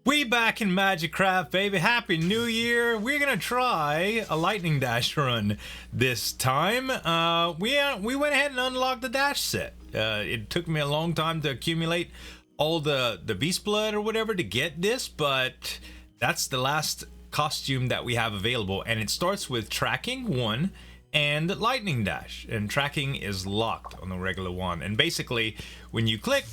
We back in Magicraft, baby. Happy New Year. We're gonna try a lightning dash run this time. We went ahead and unlocked the dash set. It took me a long time to accumulate all the beast blood or whatever to get this, but that's the last costume that we have available, and it starts with tracking 1 and lightning dash, and tracking is locked on the regular one. And basically when you click,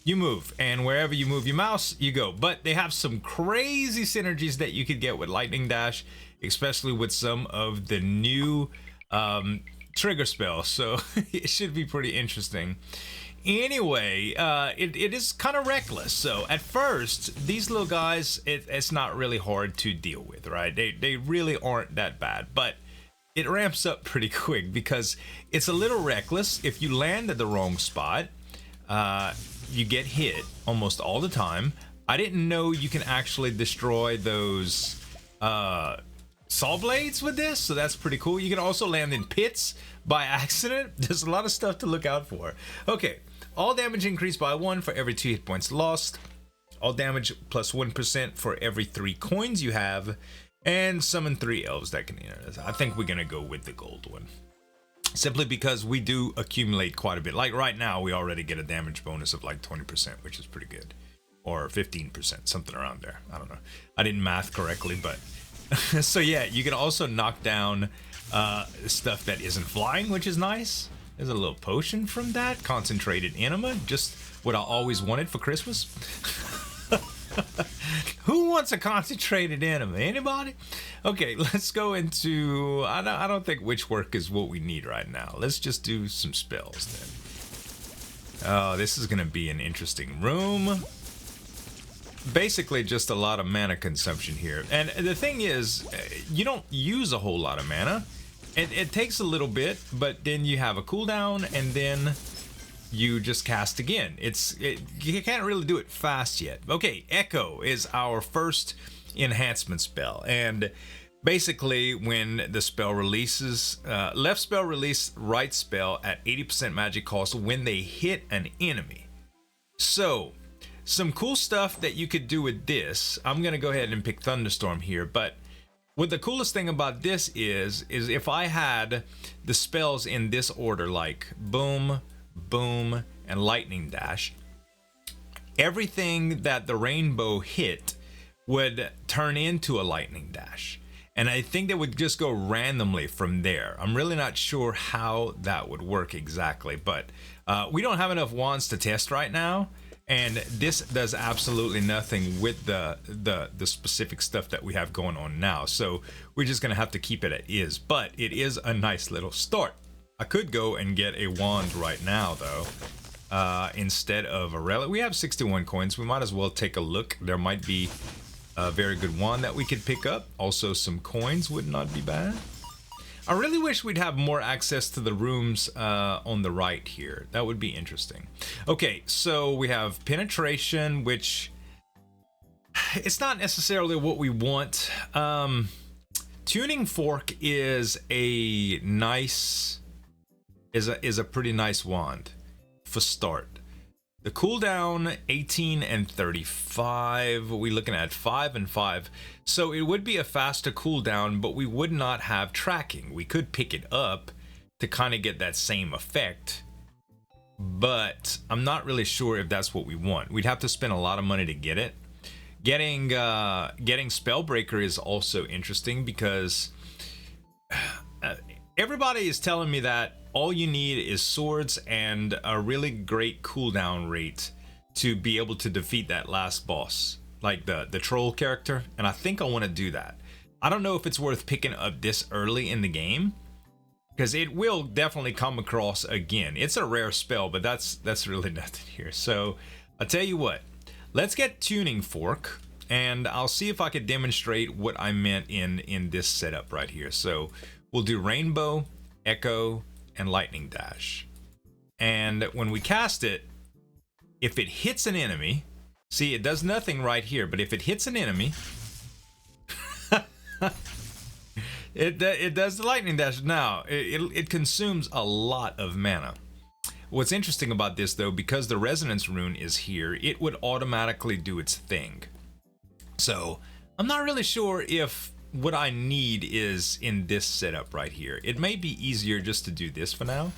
you move, and wherever you move your mouse, you go. But they have some crazy synergies that you could get with lightning dash, especially with some of the new trigger spells, so it should be pretty interesting. Anyway, it is kind of reckless. So at first, these little guys, it's not really hard to deal with, right? They really aren't that bad, but it ramps up pretty quick because it's a little reckless. If you land at the wrong spot, you get hit almost all the time. I didn't know you can actually destroy those saw blades with this, so that's pretty cool. You can also land in pits by accident. There's a lot of stuff to look out for. Okay, all damage increased by 1 for every 2 hit points lost. All damage plus 1% for every 3 coins you have, and summon 3 elves that can enter this. I think we're gonna go with the gold one, simply because we do accumulate quite a bit. Like right now, we already get a damage bonus of like 20%, which is pretty good. Or 15%, something around there. I don't know. I didn't math correctly, but... so yeah, you can also knock down stuff that isn't flying, which is nice. There's a little potion from that. Concentrated enema, just what I always wanted for Christmas. Who wants a concentrated enema? Anybody? Okay, let's go into... I don't think witch work is what we need right now. Let's just do some spells then. Oh, this is gonna be an interesting room. Basically just a lot of mana consumption here. And the thing is, you don't use a whole lot of mana. It takes a little bit, but then you have a cooldown, and then you just cast again. You can't really do it fast yet. Okay, Echo is our first enhancement spell, and basically when the spell releases, left spell release right spell at 80% magic cost when they hit an enemy. So some cool stuff that you could do with this. I'm gonna go ahead and pick Thunderstorm here, but what the coolest thing about this is if I had the spells in this order, like boom, boom, and lightning dash, everything that the rainbow hit would turn into a lightning dash. And I think they would just go randomly from there. I'm really not sure how that would work exactly, but we don't have enough wands to test right now. And this does absolutely nothing with the specific stuff that we have going on now. So we're just gonna have to keep it as is, but it is a nice little start. I could go and get a wand right now though, instead of a relic. We have 61 coins, we might as well take a look. There might be a very good wand that we could pick up. Also some coins would not be bad. I really wish we'd have more access to the rooms on the right here. That would be interesting. Okay, so we have penetration, which it's not necessarily what we want. Tuning fork is a nice, is a pretty nice wand for start. The cooldown 18 and 35. We're looking at 5 and 5. So it would be a faster cooldown, but we would not have tracking. We could pick it up to kind of get that same effect, but I'm not really sure if that's what we want. We'd have to spend a lot of money to get it. Getting Spellbreaker is also interesting because everybody is telling me that all you need is swords and a really great cooldown rate to be able to defeat that last boss, like the troll character, and I think I want to do that. I don't know if it's worth picking up this early in the game, because it will definitely come across again. It's a rare spell, but that's really nothing here. So I'll tell you what, let's get Tuning Fork, and I'll see if I could demonstrate what I meant in this setup right here. So we'll do Rainbow, Echo, and Lightning Dash. And when we cast it, if it hits an enemy, see, it does nothing right here, but if it hits an enemy, it does the Lightning Dash. Now, it consumes a lot of mana. What's interesting about this though, because the resonance rune is here, it would automatically do its thing. So I'm not really sure if what I need is in this setup right here. It may be easier just to do this for now.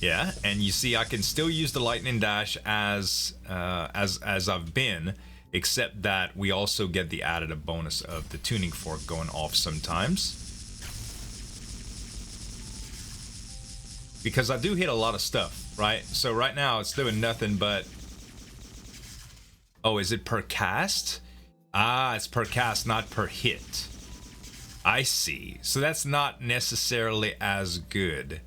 Yeah, and you see I can still use the lightning dash as I've been, except that we also get the added bonus of the tuning fork going off sometimes. Because I do hit a lot of stuff, right? So right now it's doing nothing but... Oh, is it per cast? Ah, it's per cast, not per hit. I see. So that's not necessarily as good.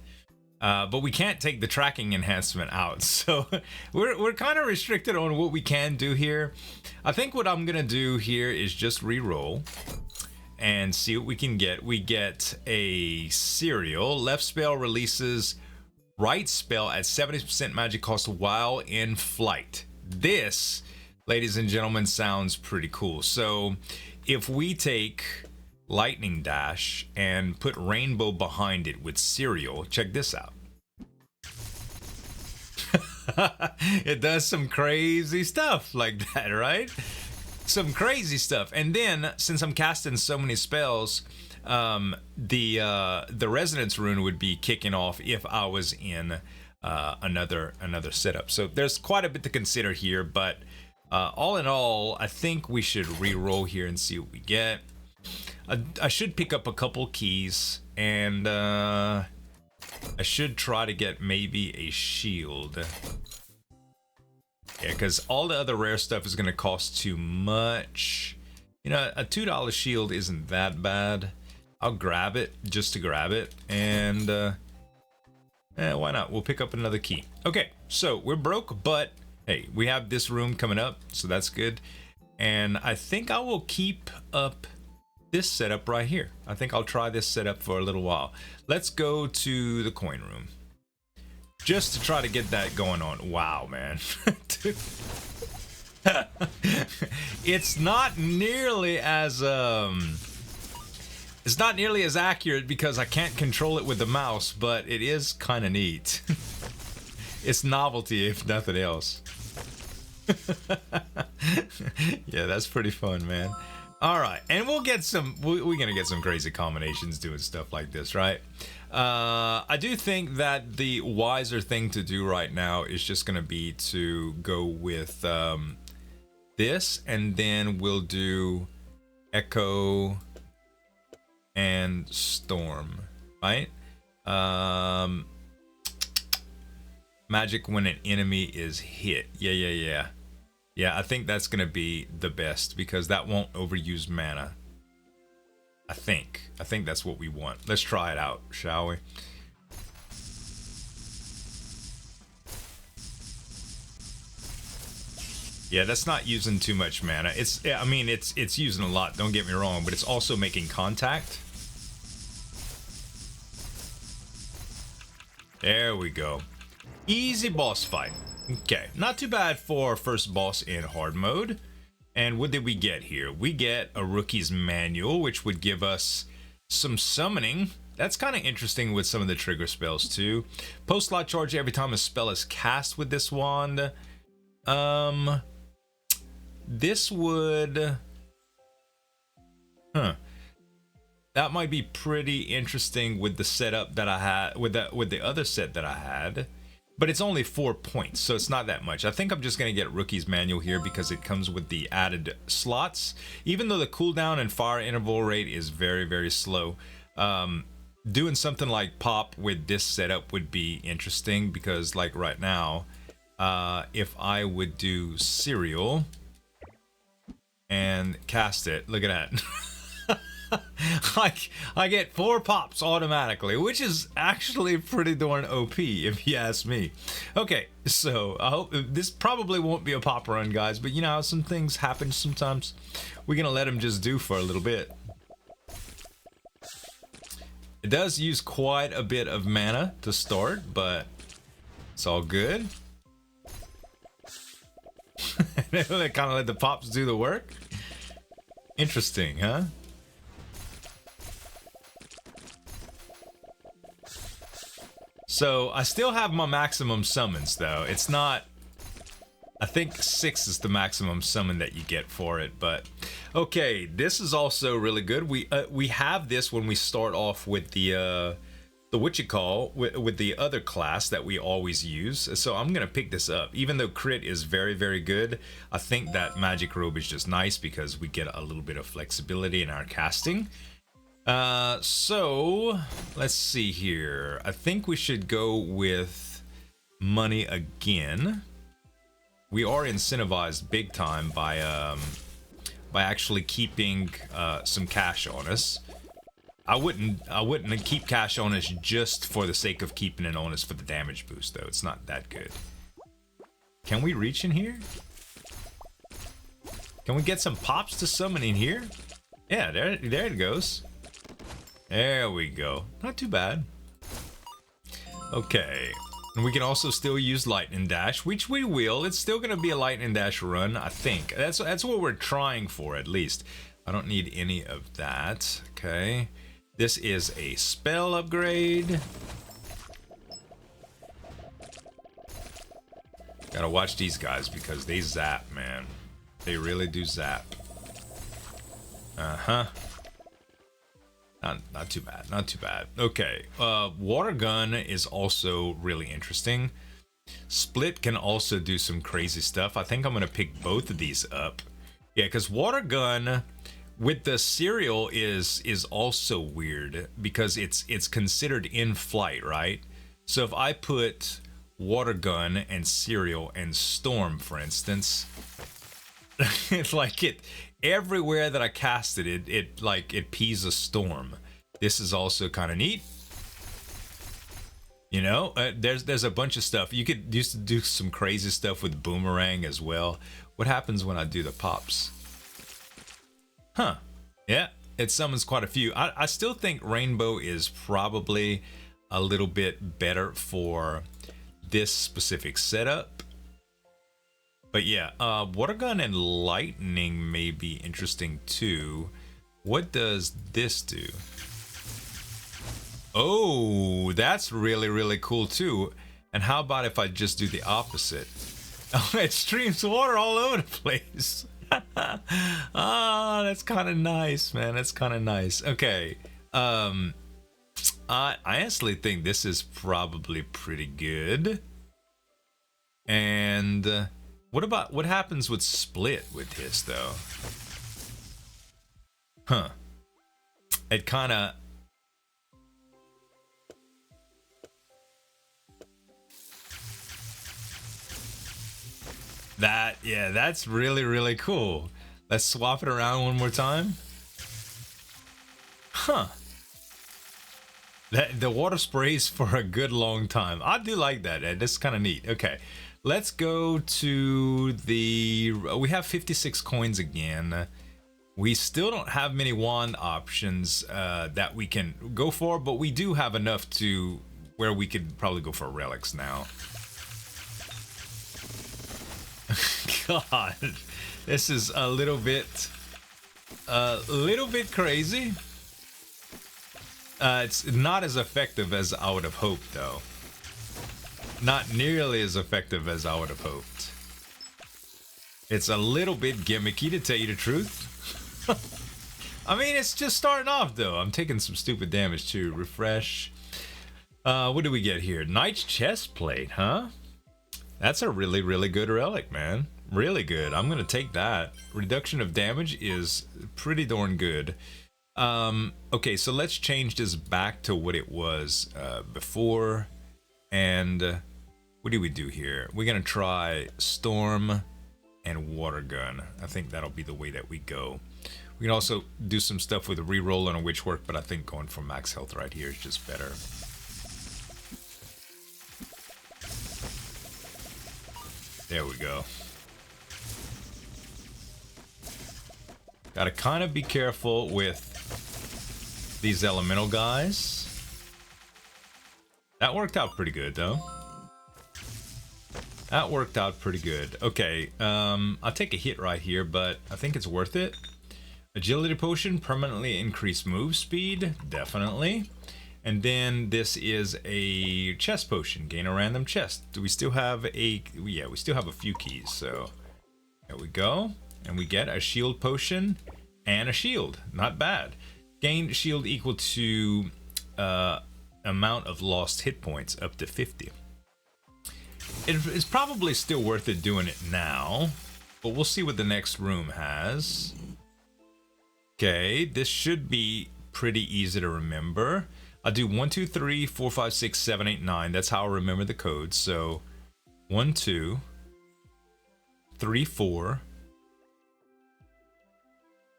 But we can't take the tracking enhancement out, so we're kind of restricted on what we can do here. I think what I'm gonna do here is just re-roll and see what we can get. We get a serial. Left spell releases right spell at 70% magic cost while in flight. This, ladies and gentlemen, sounds pretty cool. So if we take lightning dash and put rainbow behind it with serial, check this out. It does some crazy stuff like that, right? Some crazy stuff. And then since I'm casting so many spells, the resonance rune would be kicking off if I was in another setup. So there's quite a bit to consider here, but all in all, I think we should re-roll here and see what we get. I should pick up a couple keys, and I should try to get maybe a shield. Yeah, because all the other rare stuff is going to cost too much. You know, a $2 shield isn't that bad. I'll grab it just to grab it, and why not? We'll pick up another key. Okay, so we're broke, but hey, we have this room coming up, so that's good. And I think I will keep up this setup right here. I think I'll try this setup for a little while. Let's go to the coin room just to try to get that going on. Wow, man. It's not nearly as accurate because I can't control it with the mouse, but it is kind of neat. It's novelty if nothing else. Yeah, that's pretty fun, man. All right, and we'll get some, we're gonna get some crazy combinations doing stuff like this, right? I do think that the wiser thing to do right now is just gonna be to go with this, and then we'll do Echo and Storm, right? Magic when an enemy is hit. Yeah, I think that's gonna be the best because that won't overuse mana. I think that's what we want. Let's try it out, shall we? Yeah, that's not using too much mana. I mean, it's using a lot, don't get me wrong, but it's also making contact. There we go. Easy boss fight. Okay, not too bad for first boss in hard mode. And what did we get here? We get a rookie's manual, which would give us some summoning. That's kind of interesting with some of the trigger spells too. Post slot charge every time a spell is cast with this wand. This would... That might be pretty interesting with the setup that I had, with the other set that I had. But it's only 4 points, so it's not that much. I think I'm just going to get Rookie's Manual here because it comes with the added slots. Even though the cooldown and fire interval rate is very, very slow, doing something like Pop with this setup would be interesting because, like right now, if I would do Serial and cast it, look at that. I get 4 pops automatically, which is actually pretty darn OP if you ask me. Okay, so I hope this probably won't be a pop run, guys, but you know how some things happen sometimes. We're gonna let them just do for a little bit. It does use quite a bit of mana to start, but it's all good. They kind of let the pops do the work. Interesting, huh? So I still have my maximum summons though. It's not I think 6 is the maximum summon that you get for it, but okay, this is also really good. We have this when we start off with the what you call with the other class that we always use. So I'm gonna pick this up. Even though crit is very good, I think that magic robe is just nice because we get a little bit of flexibility in our casting. So let's see here. I think we should go with money again. We are incentivized big time by actually keeping some cash on us. I wouldn't keep cash on us just for the sake of keeping it on us for the damage boost, though. It's not that good. Can we reach in here? Can we get some pops to summon in here? Yeah, there it goes. There we go. Not too bad. Okay. And we can also still use lightning dash, which we will. It's still gonna be a lightning dash run, I think. That's what we're trying for, at least. I don't need any of that. Okay. This is a spell upgrade. Gotta watch these guys because they zap, man. They really do zap. Uh-huh. Not too bad, not too bad. Okay, water gun is also really interesting. Split can also do some crazy stuff. I think I'm gonna pick both of these up. Yeah, because water gun with the cereal is also weird because it's considered in flight, right? So if I put water gun and cereal and storm, for instance, it's like everywhere that I cast it, it pees a storm. This is also kind of neat. You know, there's a bunch of stuff. You could used to do some crazy stuff with boomerang as well. What happens when I do the pops? Huh. Yeah, it summons quite a few. I still think rainbow is probably a little bit better for this specific setup. But yeah, water gun and lightning may be interesting too. What does this do? Oh, that's really cool too. And how about if I just do the opposite? Oh, it streams water all over the place. Ah, that's kind of nice, man. That's kind of nice. Okay. I honestly think this is probably pretty good. And what happens with split with this though? Huh. It kind of yeah, that's really cool. Let's swap it around one more time. Huh. The water sprays for a good long time. I do like that. That's kind of neat. Okay. Let's go to we have 56 coins again. We still don't have many wand options that we can go for, but we do have enough to where we could probably go for relics now. God, this is a little bit crazy. It's not as effective as I would have hoped, though. Not nearly as effective as I would have hoped. It's a little bit gimmicky, to tell you the truth. I mean, it's just starting off, though. I'm taking some stupid damage, too. Refresh. What do we get here? Knight's chest plate, huh? That's a really good relic, man. Really good. I'm gonna take that. Reduction of damage is pretty darn good. Okay, so let's change this back to what it was before. And what do we do here? We're gonna try storm and water gun. I think that'll be the way that we go. We can also do some stuff with a reroll and a witch work, but I think going for max health right here is just better. There we go. Gotta kind of be careful with these elemental guys. That worked out pretty good, though. That worked out pretty good. Okay, I'll take a hit right here, but I think it's worth it. Agility potion, permanently increase move speed, definitely. And then this is a chest potion. Gain a random chest. Do we still have a... Yeah, we still have a few keys. So there we go. And we get a shield potion and a shield. Not bad. Gain shield equal to amount of lost hit points up to 50. It's probably still worth it doing it now. But we'll see what the next room has. Okay, this should be pretty easy to remember. I'll do 1, 2, 3, 4, 5, 6, 7, 8, 9. That's how I remember the code. So 1, 2, 3, 4,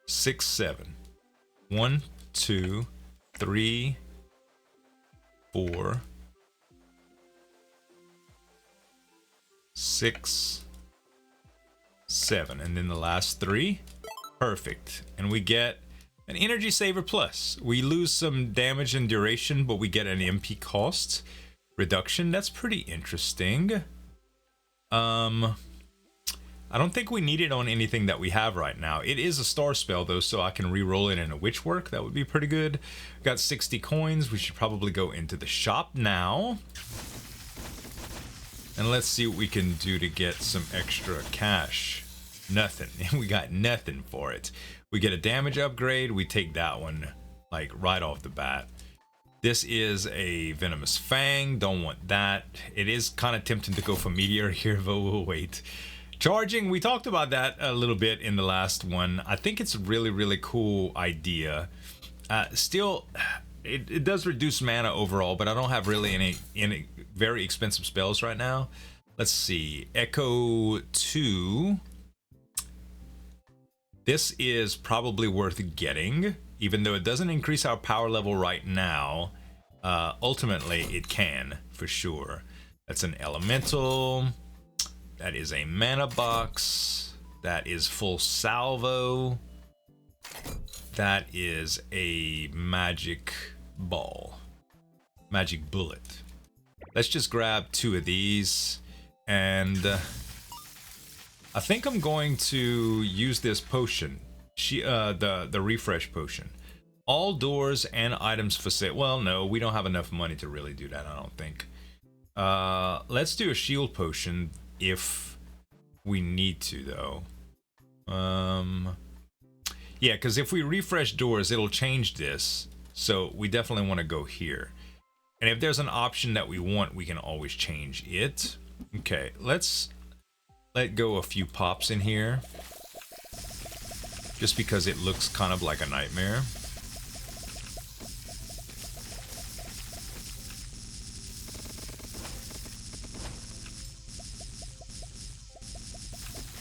6, 7. 1, 2, 3, 4, 6, 7. And then the last 3. Perfect. And we get an energy saver plus. We lose some damage and duration, but we get an MP cost reduction. That's pretty interesting. I don't think we need it on anything that we have right now. It is a star spell though, so I can re-roll it in a witch work. That would be pretty good. Got 60 coins. We should probably go into the shop now. And let's see what we can do to get some extra cash. Nothing. We got nothing for it. We get a damage upgrade. We take that one like right off the bat. This is a venomous fang. Don't want that. It is kind of tempting to go for meteor here, but we'll wait. Charging, we talked about that a little bit in the last one. I think it's a really cool idea. Still, it does reduce mana overall, but I don't have really any very expensive spells right now. Let's see. Echo 2. This is probably worth getting, even though it doesn't increase our power level right now. Ultimately, it can, for sure. That's an elemental. That is a mana box. That is full salvo. That is a magic ball. Magic bullet. Let's just grab 2 of these. And I think I'm going to use this potion. The refresh potion. All doors and items for sale. Well, no, we don't have enough money to really do that, I don't think. Let's do a shield potion if we need to, though. Yeah, because if we refresh doors, it'll change this. So we definitely want to go here. And if there's an option that we want, we can always change it. Okay, let's let go a few pops in here. Just because it looks kind of like a nightmare.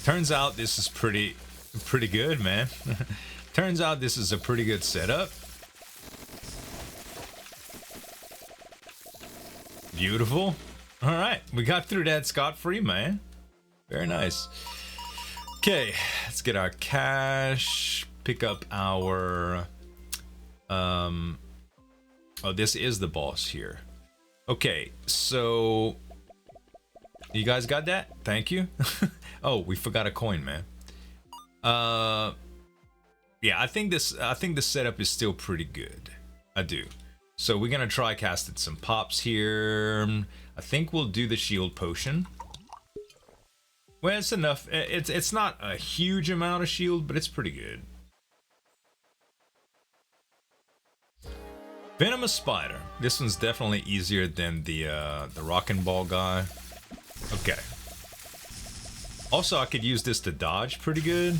Turns out this is pretty good, man. Turns out this is a pretty good setup. Beautiful. All right, we got through that scot-free, man. Very nice. Okay, let's get our cash. Pick up our... Oh, this is the boss here. Okay, so... You guys got that? Thank you. Oh, we forgot a coin, man. Yeah, I think this setup is still pretty good. I do. So we're gonna try casting some pops here. I think we'll do the shield potion. Well, it's enough. It's not a huge amount of shield, but it's pretty good. Venomous spider. This one's definitely easier than the rockin' ball guy. Okay. Also, I could use this to dodge pretty good.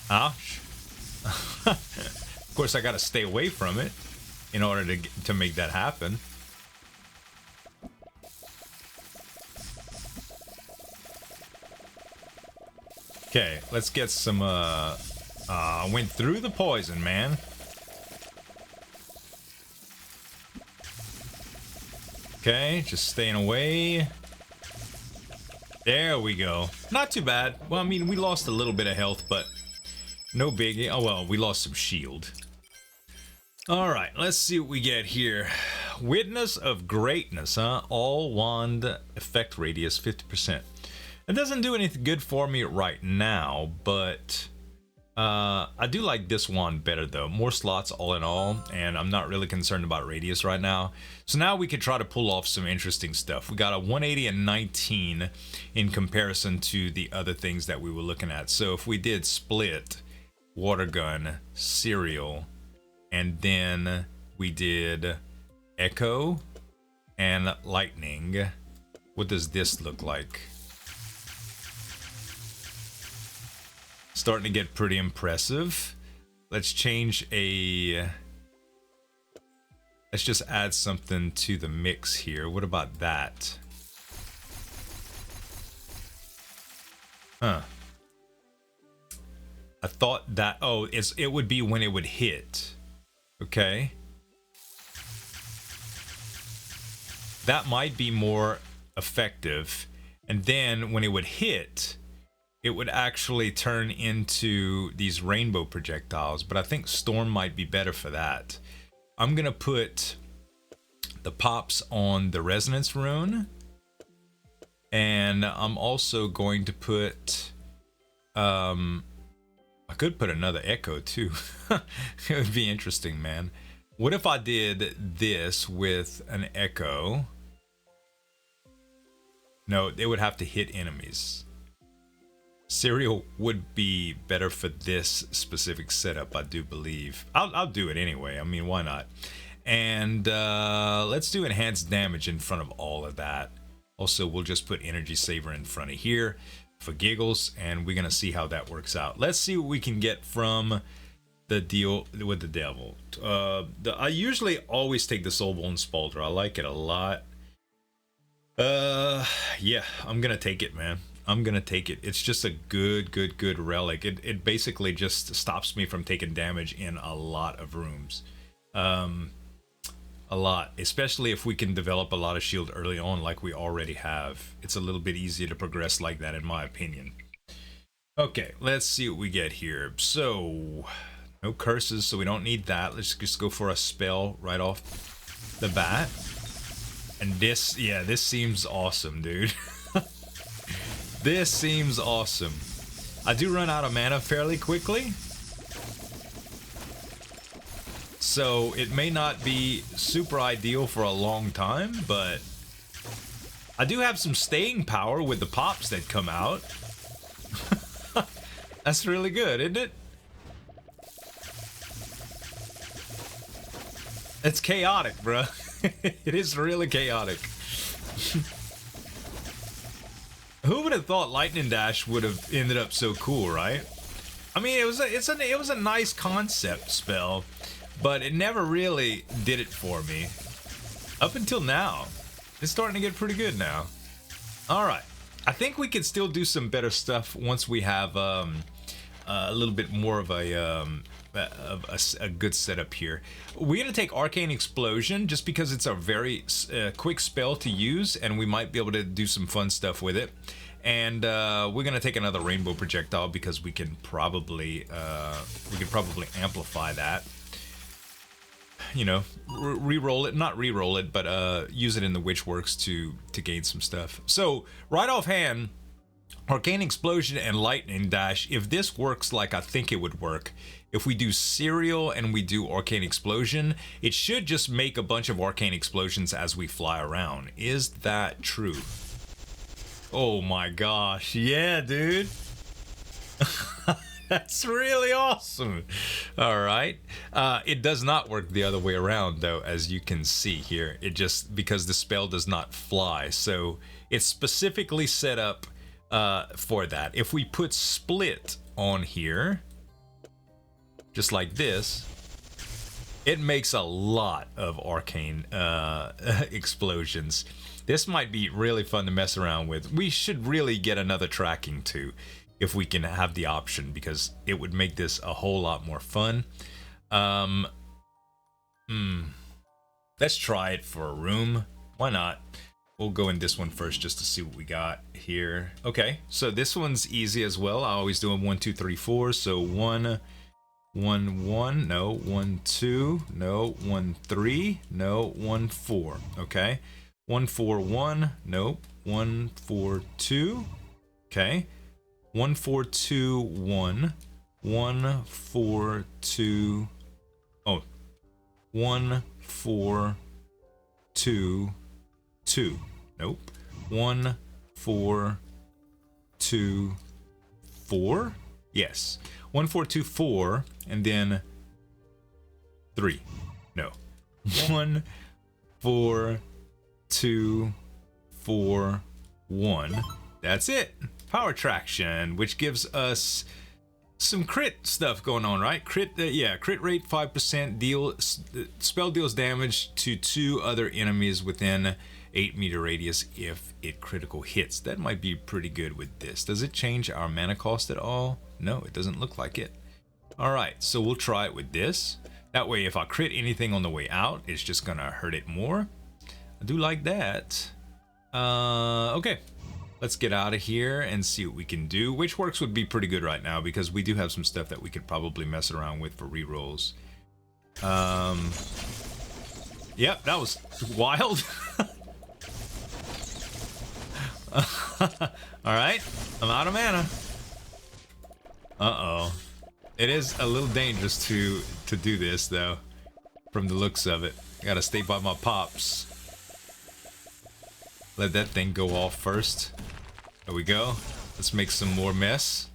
Ouch. Of course, I gotta stay away from it in order to make that happen. Okay, let's get some, went through the poison, man. Okay, just staying away. There we go. Not too bad. Well, I mean, we lost a little bit of health, but no biggie. Oh, well, we lost some shield. All right, let's see what we get here. Witness of Greatness, huh? All wand effect radius 50%. It doesn't do anything good for me right now, but I do like this wand better though. More slots all in all, and I'm not really concerned about radius right now. So now we could try to pull off some interesting stuff. We got a 180 and 19 in comparison to the other things that we were looking at. So if we did split, water gun, serial, and then we did echo and lightning, what does this look like? Starting to get pretty impressive. Let's change let's just add something to the mix here. What about that? Huh. I thought that, oh, it would be when it would hit. Okay. That might be more effective. And then when it would hit, it would actually turn into these rainbow projectiles, but I think storm might be better for that. I'm gonna put the pops on the resonance rune, and I'm also going to put I could put another echo too. It would be interesting, man. What if I did this with an echo? No, it would have to hit enemies. Serial would be better for this specific setup, I do believe. I'll do it anyway. I mean, why not? And let's do enhanced damage in front of all of that. Also, we'll just put energy saver in front of here for giggles, and we're gonna see how that works out. Let's see what we can get from the deal with the devil. I usually always take the Soulbone Spalter. I like it a lot. Yeah, I'm gonna take it, man. I'm gonna take it. It's just a good relic. It basically just stops me from taking damage in a lot of rooms. A lot, especially if we can develop a lot of shield early on like we already have. It's a little bit easier to progress like that, in my opinion. Okay, let's see what we get here. So, no curses, so we don't need that. Let's just go for a spell right off the bat. And this, yeah, this seems awesome, dude. This seems awesome. I do run out of mana fairly quickly, so it may not be super ideal for a long time, but I do have some staying power with the pops that come out. That's really good, isn't it? It's chaotic, bruh. It is really chaotic. Who would have thought Lightning Dash would have ended up so cool, right? I mean, it was a nice concept spell, but it never really did it for me. Up until now. It's starting to get pretty good now. Alright. I think we can still do some better stuff once we have a little bit more of a good setup here. We're gonna take Arcane Explosion just because it's a very quick spell to use, and we might be able to do some fun stuff with it. And we're gonna take another Rainbow Projectile because we can probably amplify that. You know, re-roll it, not re-roll it, but use it in the Witchworks to gain some stuff. So right offhand, Arcane Explosion and Lightning Dash, if this works like I think it would work, if we do Serial and we do Arcane Explosion, it should just make a bunch of Arcane Explosions as we fly around. Is that true? Oh my gosh, yeah, dude. That's really awesome. All right. It does not work the other way around, though, as you can see here. It just, because the spell does not fly. So it's specifically set up for that. If we put Split on here, just like this, it makes a lot of arcane explosions. This might be really fun to mess around with. We should really get another tracking too, if we can have the option, because it would make this a whole lot more fun. Let's try it for a room. Why not? We'll go in this one first just to see what we got here. Okay, so this one's easy as well. I always do them 1, 2, 3, 4. So 1, 1, 1, no, 1, 2, no, 1, 3, no, 1, 4. Okay, 1, 4, 1, nope, 1, 4, 2. Okay, 1, 4, 2, 1. 1, 4, 2. Oh, 1, 4, 2, 2. Nope. 1, 4, 2, 4. Yes. 1, 4, 2, 4, and then 3. No. 1, 4, 2, 4, 1. That's it. Power traction, which gives us some crit stuff going on, right? Crit, yeah, crit rate 5%. Spell deals damage to 2 other enemies within 8-meter radius if it critical hits. That might be pretty good with this. Does it change our mana cost at all? No, it doesn't look like it. All right, so we'll try it with this. That way, if I crit anything on the way out, it's just gonna hurt it more. I do like that. Okay. Let's get out of here and see what we can do. Witchworks would be pretty good right now because we do have some stuff that we could probably mess around with for rerolls. Yep, that was wild. Alright, I'm out of mana. Uh-oh. It is a little dangerous to do this, though, from the looks of it. I gotta stay by my pops. Let that thing go off first. There we go. Let's make some more mess.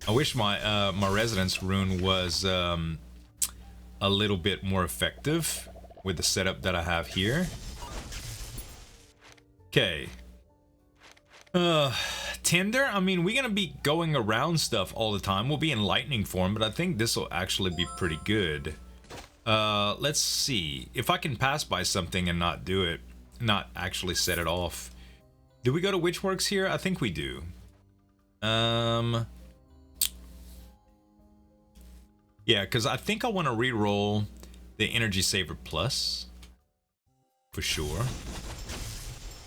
I wish my my resonance rune was a little bit more effective with the setup that I have here. Okay. Tinder, I mean, we're gonna be going around stuff all the time. We'll be in lightning form, but I think this will actually be pretty good. Let's see if I can pass by something and not do it, not actually set it off. Do we go to Witchworks here? I think we do. Yeah, because I think I want to re-roll the Energy Saver Plus for sure.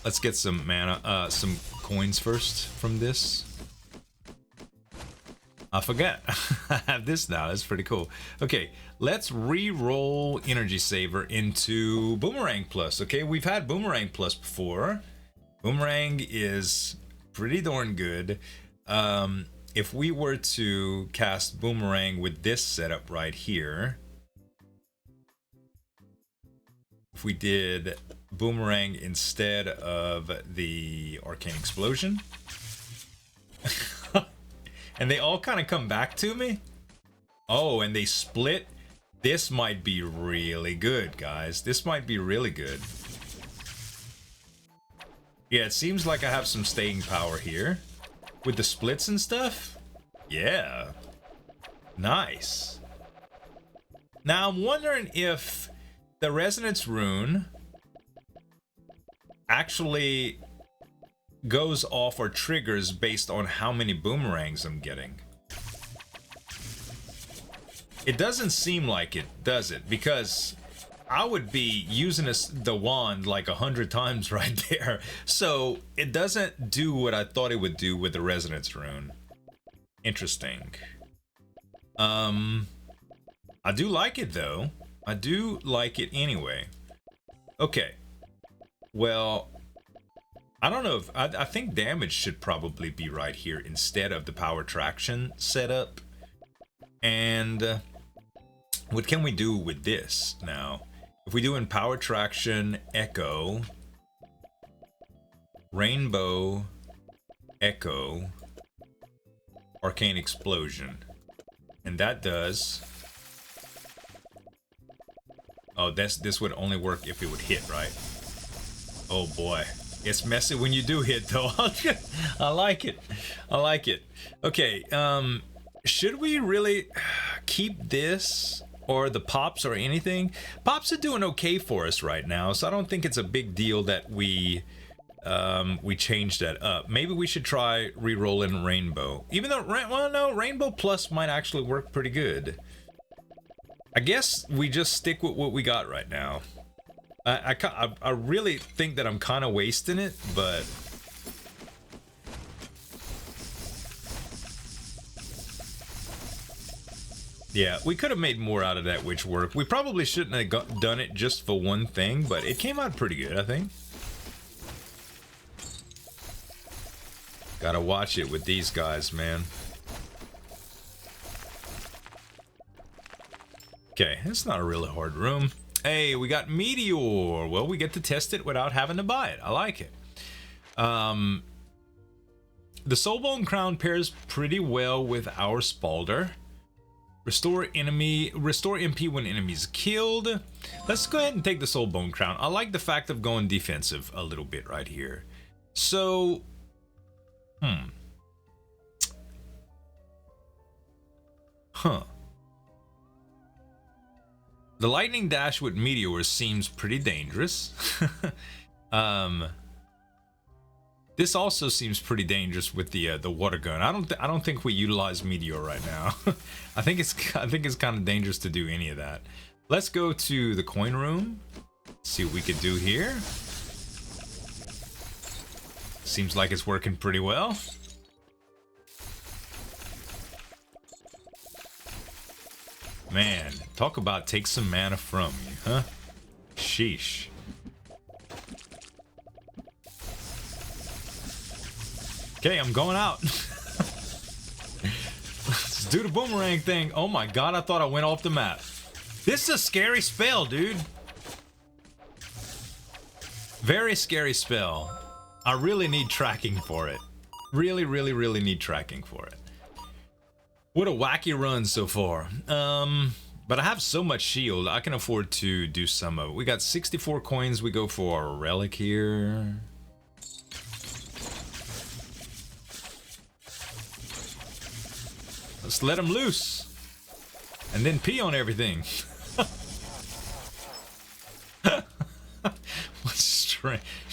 Let's get some mana, some coins first from this. I forgot. I have this now. That's pretty cool. Okay, let's re-roll Energy Saver into Boomerang Plus. Okay, we've had Boomerang Plus before. Boomerang is pretty darn good. If we were to cast Boomerang with this setup right here, if we did Boomerang instead of the Arcane Explosion, and they all kind of come back to me. Oh, and they split. This might be really good, guys. This might be really good. Yeah, it seems like I have some staying power here. With the splits and stuff? Yeah. Nice. Now, I'm wondering if the Resonance Rune actually goes off or triggers based on how many boomerangs I'm getting. It doesn't seem like it, does it? Because I would be using the wand like 100 times right there. So it doesn't do what I thought it would do with the Resonance Rune. Interesting. I do like it though. I do like it anyway. Okay. Well, I don't know if I think damage should probably be right here instead of the power traction setup. And what can we do with this now? If we do in power traction, echo, rainbow, echo, arcane explosion, and that does. Oh, this would only work if it would hit, right? Oh boy. It's messy when you do hit, though. I like it. I like it. Okay, should we really keep this or the pops or anything? Pops are doing okay for us right now, so I don't think it's a big deal that we change that up. Maybe we should try re-rolling Rainbow. Even though, well, no, Rainbow Plus might actually work pretty good. I guess we just stick with what we got right now. I really think that I'm kind of wasting it, but yeah, we could have made more out of that witch work. We probably shouldn't have done it just for one thing, but it came out pretty good, I think. Gotta watch it with these guys, man. Okay, it's not a really hard room. Hey, we got Meteor. Well, we get to test it without having to buy it. I like it. The Soulbone Crown pairs pretty well with our Spalder. Restore MP when enemies killed. Let's go ahead and take the Soulbone Crown. I like the fact of going defensive a little bit right here. So, The lightning dash with Meteor seems pretty dangerous. This also seems pretty dangerous with the water gun. I don't think we utilize Meteor right now. I think it's kind of dangerous to do any of that. Let's go to the coin room. See what we can do here. Seems like it's working pretty well. Man, talk about take some mana from you, huh? Sheesh. Okay, I'm going out. Let's do the boomerang thing. Oh my god, I thought I went off the map. This is a scary spell, dude. Very scary spell. I really need tracking for it. Really need tracking for it. What a wacky run so far. But I have so much shield, I can afford to do some of it. We got 64 coins, we go for a relic here. Let's let him loose. And then pee on everything.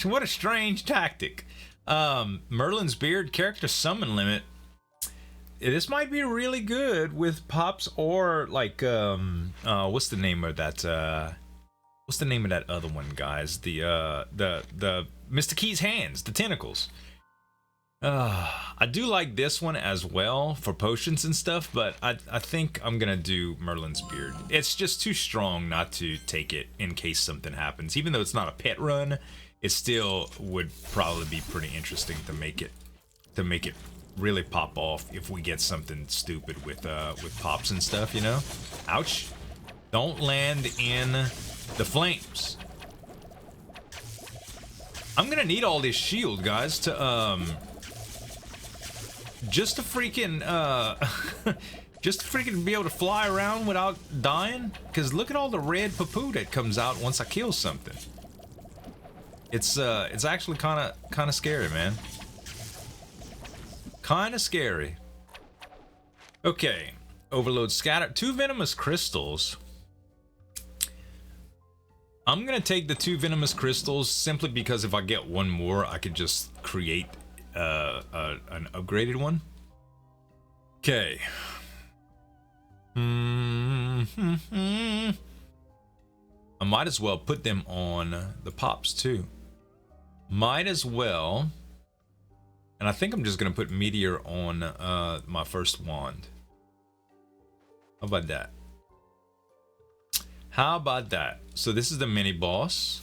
What a strange tactic. Merlin's Beard character summon limit. This might be really good with pops or like what's the name of that what's the name of that other one, guys? The Mr. Key's hands, the tentacles. I do like this one as well for potions and stuff, but I think I'm gonna do Merlin's Beard. It's just too strong not to take it in case something happens. Even though it's not a pet run, it still would probably be pretty interesting to make it really pop off if we get something stupid with pops and stuff, you know? Ouch. Don't land in the flames. I'm gonna need all this shield, guys, to just to freaking be able to fly around without dying. Cause look at all the red poo-poo that comes out once I kill something. It's actually kind of scary, man. Kind of scary. Okay, overload scatter. 2 venomous crystals. I'm gonna take the 2 venomous crystals simply because if I get one more, I could just create an upgraded one. Okay. I might as well put them on the pops too. Might as well. And I think I'm just gonna put Meteor on my first wand. How about that? How about that? So this is the mini boss.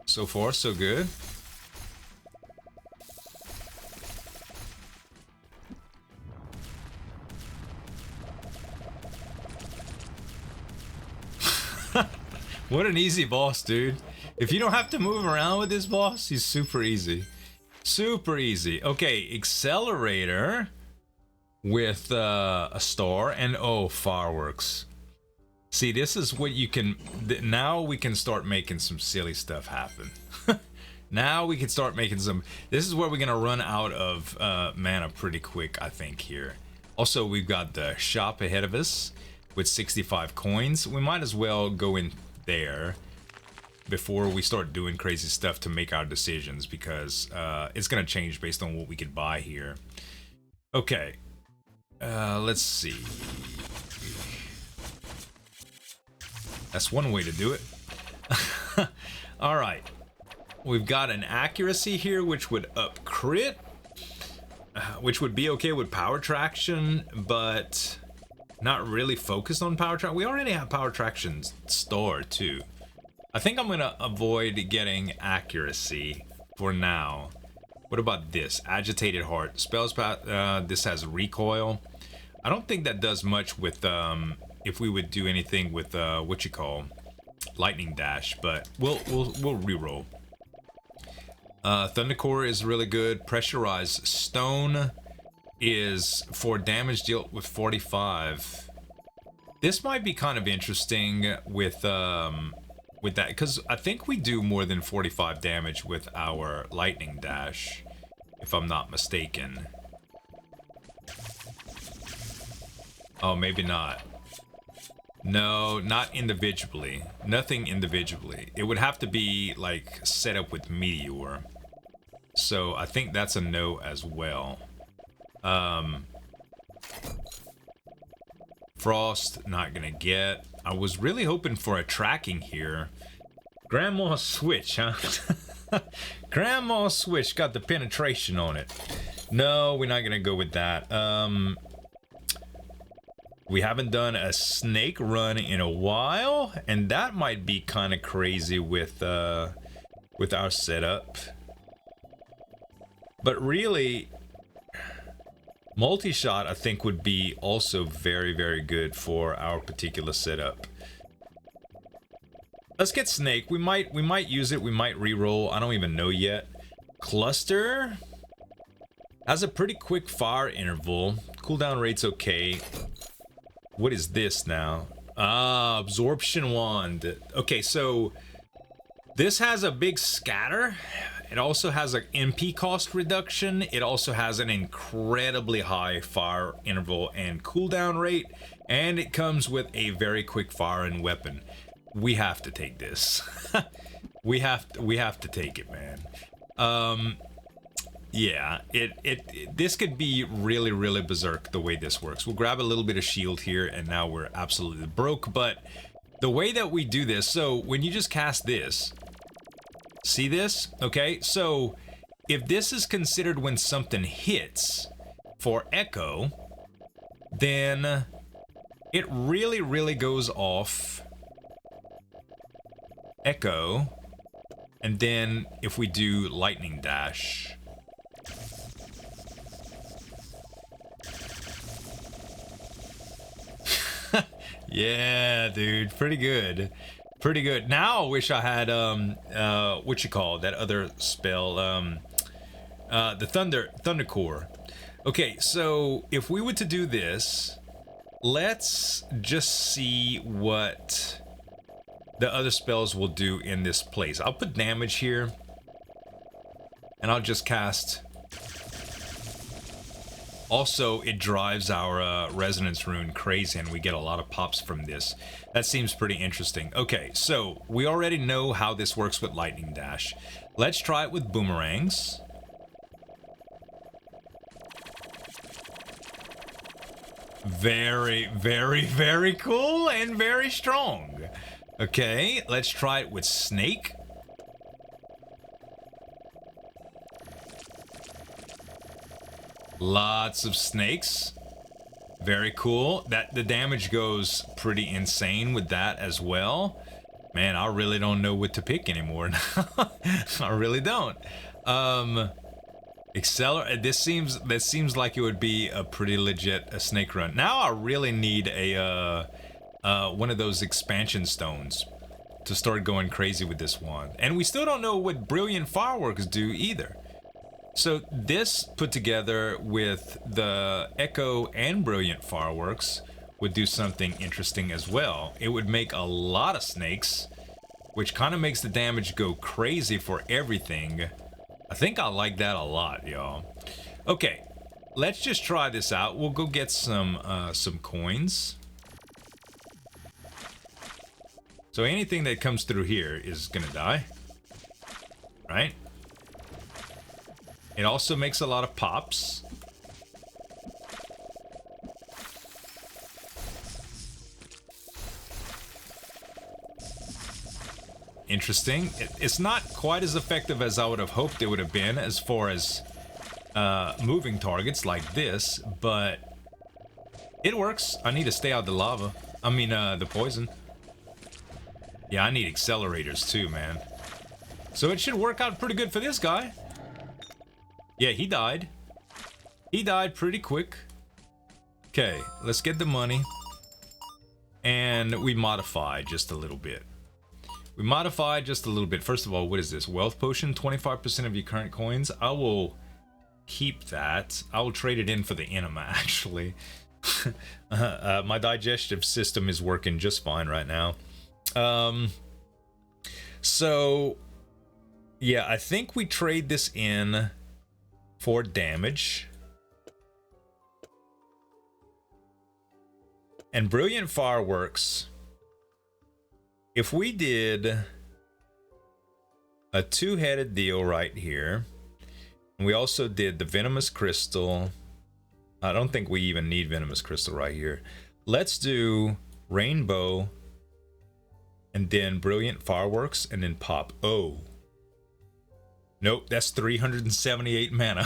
So far, so good. What an easy boss, dude. If you don't have to move around with this boss, he's super easy. Super easy. Okay, accelerator with a star and oh, fireworks. See, this is what you can... Now we can start making some silly stuff happen. Now we can start making some... This is where we're going to run out of mana pretty quick, I think, here. Also, we've got the shop ahead of us with 65 coins. We might as well go in there before we start doing crazy stuff to make our decisions, because it's going to change based on what we could buy here. Okay. Let's see. That's one way to do it. All right. We've got an accuracy here, which would up crit, which would be okay with power traction, but not really focused on power traction. We already have power traction stored too. I think I'm gonna avoid getting accuracy for now. What about this? Agitated heart. Spells, this has recoil. I don't think that does much with, if we would do anything with, lightning dash, but we'll reroll. Thundercore is really good. Pressurized stone is for damage dealt with 45. This might be kind of interesting with that, because I think we do more than 45 damage with our lightning dash, if I'm not mistaken. Oh, maybe not. No, not individually. Nothing individually. It would have to be like set up with meteor. So I think that's a no as well. Frost, not gonna get. I was really hoping for a tracking here. Grandma Switch, huh? Grandma Switch got the penetration on it. No, we're not gonna go with that. We haven't done a snake run in a while, and that might be kind of crazy with our setup. But really, multi-shot I think would be also very, very good for our particular setup. Let's get snake. We might use it. We might reroll. I don't even know yet. Cluster has a pretty quick fire interval. Cooldown rate's okay. What is this now? Ah, absorption wand. Okay, so this has a big scatter. It also has an MP cost reduction. It also has an incredibly high fire interval and cooldown rate, and it comes with a very quick fire and weapon. We have to take this. we have to take it, man. Yeah, this could be really, really berserk the way this works. We'll grab a little bit of shield here, and now we're absolutely broke. But the way that we do this, so when you just cast this, see this? Okay, so if this is considered when something hits for echo, then it really, really goes off echo. And then if we do lightning dash, yeah, dude, pretty good. Pretty good. Now I wish I had that other spell, the thunder core. Okay, so if we were to do this, let's just see what the other spells will do in this place. I'll put damage here, and I'll just cast. Also, it drives our resonance rune crazy, and we get a lot of pops from this. That seems pretty interesting. Okay, so we already know how this works with lightning dash. Let's try it with boomerangs. Very, very, very cool and very strong. Okay, let's try it with snake. Lots of snakes. Very cool. That the damage goes pretty insane with that as well. Man, I really don't know what to pick anymore now. I really don't. Accelerate. This seems like it would be a pretty legit snake run. Now I really need a one of those expansion stones to start going crazy with this wand. And we still don't know what brilliant fireworks do either. So this put together with the Echo and Brilliant Fireworks would do something interesting as well. It would make a lot of snakes, which kind of makes the damage go crazy for everything. I think I like that a lot, y'all. Okay, let's just try this out. We'll go get some coins. So anything that comes through here is gonna die, right? It also makes a lot of pops. Interesting. It's not quite as effective as I would have hoped it would have been as far as moving targets like this, but It works. I need to stay out the lava. I mean, the poison. Yeah, I need accelerators too, man. So it should work out pretty good for this guy. Yeah, he died. He died pretty quick. Okay, let's get the money. And we modify just a little bit. We modify just a little bit. First of all, what is this? Wealth potion, 25% of your current coins. I will keep that. I will trade it in for the enema, actually. My digestive system is working just fine right now. So, yeah, I think we trade this in for damage. And Brilliant Fireworks, if we did a two-headed deal right here, and we also did the Venomous Crystal. I don't think we even need Venomous Crystal right here. Let's do Rainbow, and then Brilliant Fireworks, and then Pop. Oh. Nope, that's 378 mana.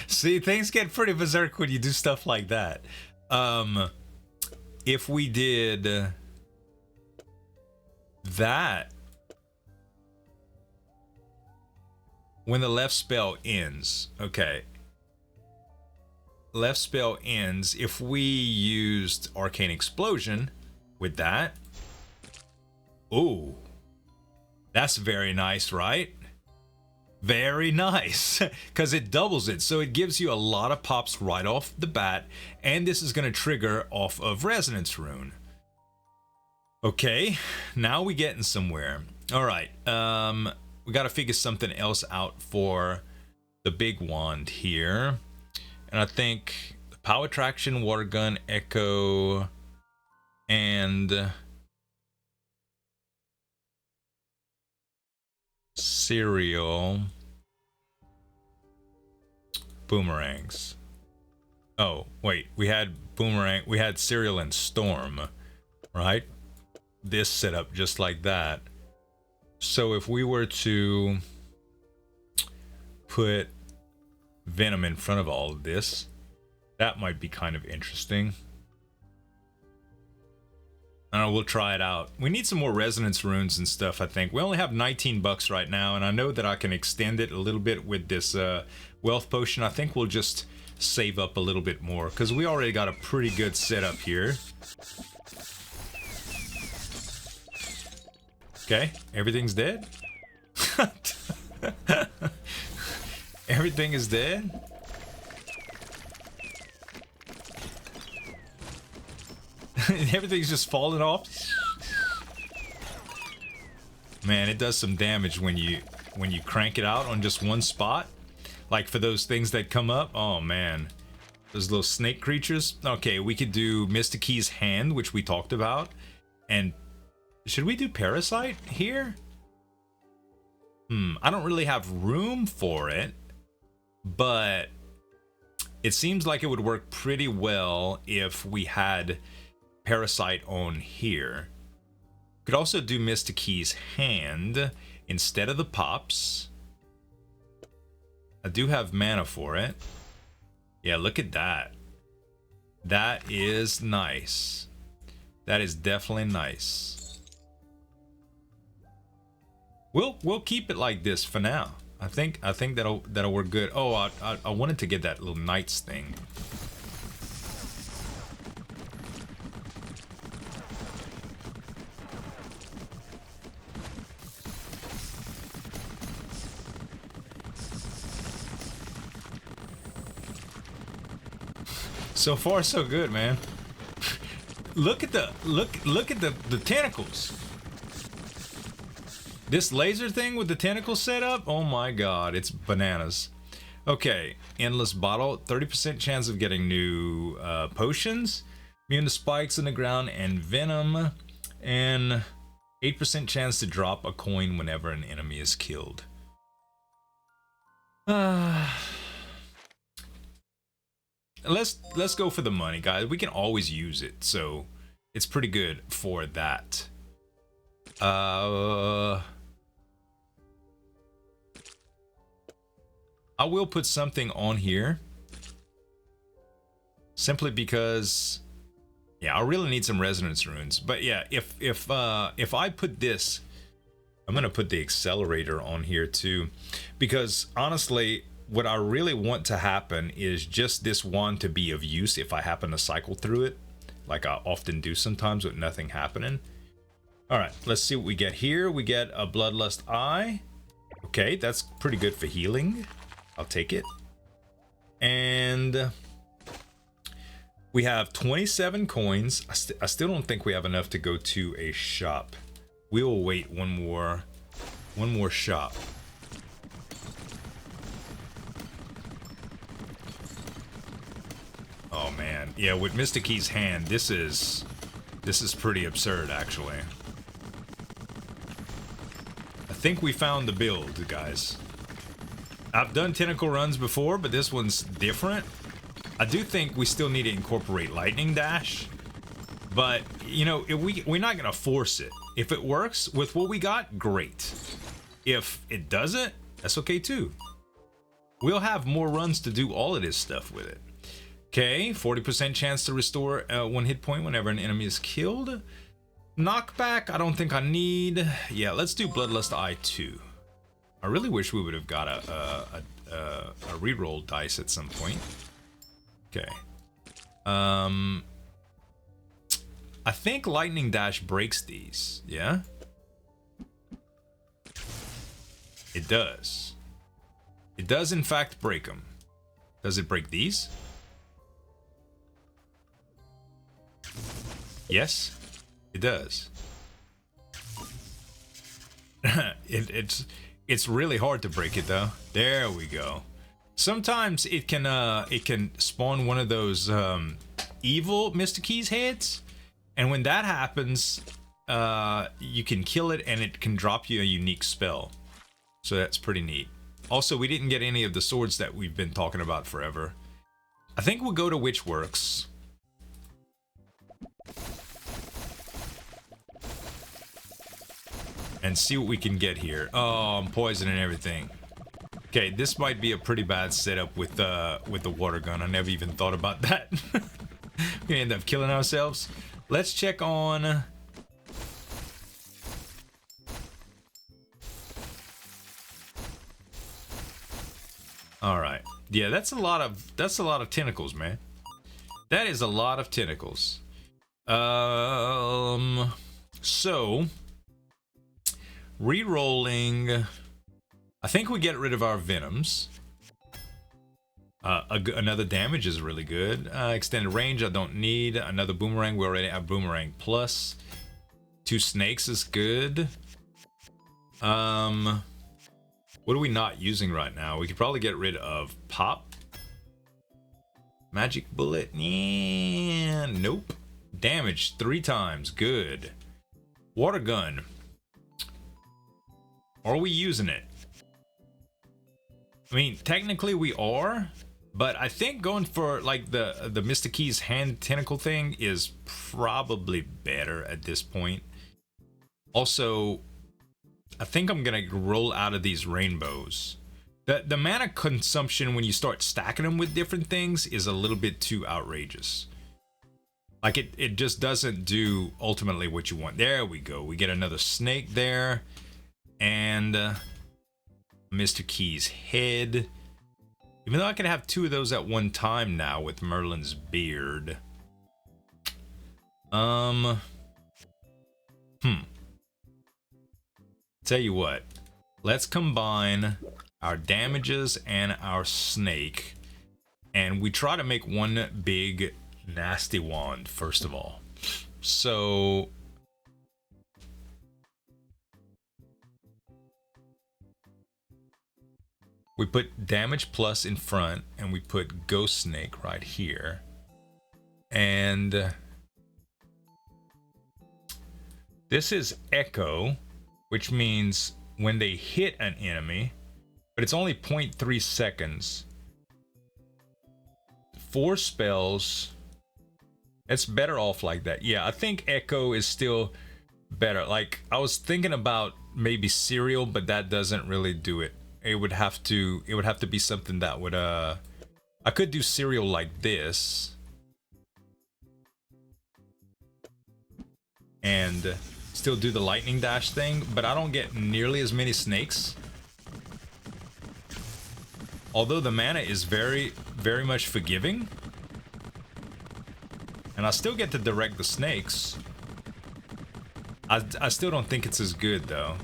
See, things get pretty berserk when you do stuff like that. If we did that, when the left spell ends, okay. Left spell ends, if we used Arcane Explosion with that. Ooh. That's very nice, right? Very nice, because it doubles it, so it gives you a lot of pops right off the bat, and this is going to trigger off of Resonance Rune. Okay, now we getting somewhere. All right, we got to figure something else out for the big wand here, and I think the Power Traction, Water Gun, Echo, and Cereal, boomerangs. Oh, wait, we had boomerang, we had Cereal and Storm, right? This setup just like that. So if we were to put Venom in front of all of this, that might be kind of interesting. I don't know, we'll try it out. We need some more resonance runes and stuff, I think. We only have 19 bucks right now, and I know that I can extend it a little bit with this wealth potion. I think we'll just save up a little bit more, because we already got a pretty good setup here. Okay, everything's dead. Everything is dead. Everything's just falling off. Man, it does some damage when you crank it out on just one spot. Like for those things that come up. Oh man, those little snake creatures. Okay, we could do Mystiki's Hand, which we talked about. And should we do Parasite here? I don't really have room for it, but it seems like it would work pretty well if we had Parasite on here. Could also do Mystiki's Hand instead of the pops. I do have mana for it. Yeah, look at that. That is nice. That is definitely nice. We'll keep it like this for now. I think that'll work good. Oh, I wanted to get that little Knights thing. So far, so good, man. Look at the tentacles. This laser thing with the tentacle setup, oh my god, it's bananas. Okay, endless bottle, 30% chance of getting new potions, immune to spikes in the ground and venom, and 8% chance to drop a coin whenever an enemy is killed. Let's go for the money, guys. We can always use it, so it's pretty good for that. I will put something on here. simply because, yeah, I really need some resonance runes. But yeah, if I put this, I'm gonna put the accelerator on here too, because honestly, what I really want to happen is just this wand to be of use if I happen to cycle through it, like I often do sometimes with nothing happening. All right, let's see what we get here. We get a Bloodlust Eye. Okay, that's pretty good for healing. I'll take it. And we have 27 coins. I still don't think we have enough to go to a shop. We will wait one more shop. Oh man, yeah, with Mr. Key's hand, this is pretty absurd actually. I think we found the build, guys. I've done tentacle runs before, but this one's different. I do think we still need to incorporate lightning dash, but you know, we're not gonna force it. If it works with what we got, great. If it doesn't, that's okay too. We'll have more runs to do all of this stuff with it. Okay, 40% chance to restore 1 hit point whenever an enemy is killed. Knockback, I don't think I need. Yeah, let's do Bloodlust Eye 2. I really wish we would have got a reroll dice at some point. Okay. I think Lightning Dash breaks these, yeah? It does. It does in fact break them. Does it break these? Yes, it does. It's really hard to break it though. There we go. Sometimes it can spawn one of those evil Mr. Key's heads, and when that happens, you can kill it and it can drop you a unique spell. So that's pretty neat. Also, we didn't get any of the swords that we've been talking about forever. I think we'll go to Witchworks. And see what we can get here. Oh, I'm poisoning everything. Okay, this might be a pretty bad setup with the water gun. I never even thought about that. We're gonna end up killing ourselves. Let's check on. All right. Yeah, that's a lot of tentacles, man. That is a lot of tentacles. So re-rolling, I think we get rid of our venoms. Another damage is really good. Extended range I don't need. Another boomerang, we already have boomerang plus. 2 snakes is good. What are we not using right now? We could probably get rid of pop. Magic bullet, yeah, nope. Damage 3 times, good. Water gun. Are we using it? I mean, technically we are, but I think going for like the Mr. Key's hand tentacle thing is probably better at this point. Also, I think I'm gonna roll out of these rainbows. The mana consumption when you start stacking them with different things is a little bit too outrageous. Like it just doesn't do ultimately what you want. There we go. We get another snake there. And Mr. Key's head. Even though I can have 2 of those at one time now with Merlin's beard. Tell you what. Let's combine our damages and our snake. And we try to make one big nasty wand first of all. So we put damage plus in front and we put ghost snake right here. And this is echo, which means when they hit an enemy, but it's only 0.3 seconds. 4 spells. It's better off like that. Yeah, I think echo is still better. Like I was thinking about maybe cereal, but that doesn't really do it. It would have to be something that would I could do cereal like this, and still do the lightning dash thing, but I don't get nearly as many snakes. Although the mana is very, very much forgiving. And I still get to direct the snakes. I still don't think it's as good though.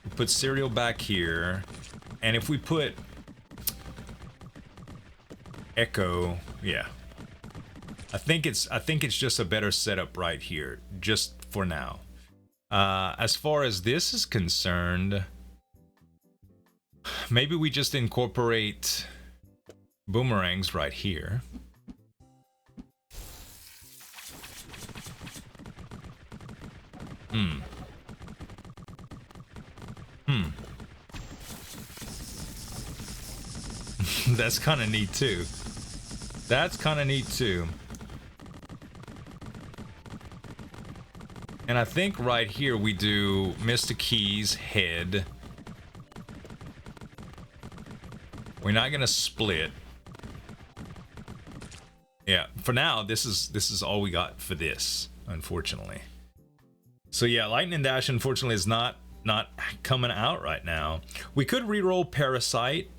We put cereal back here. And if we put Echo, yeah. I think it's just a better setup right here, just for now. As far as this is concerned, maybe we just incorporate boomerangs right here. That's kind of neat too. That's kind of neat too. And I think right here we do Mr. Key's head. We're not gonna split. Yeah, for now this is all we got for this, unfortunately. So yeah, Lightning Dash unfortunately is not coming out right now. We could reroll Parasite.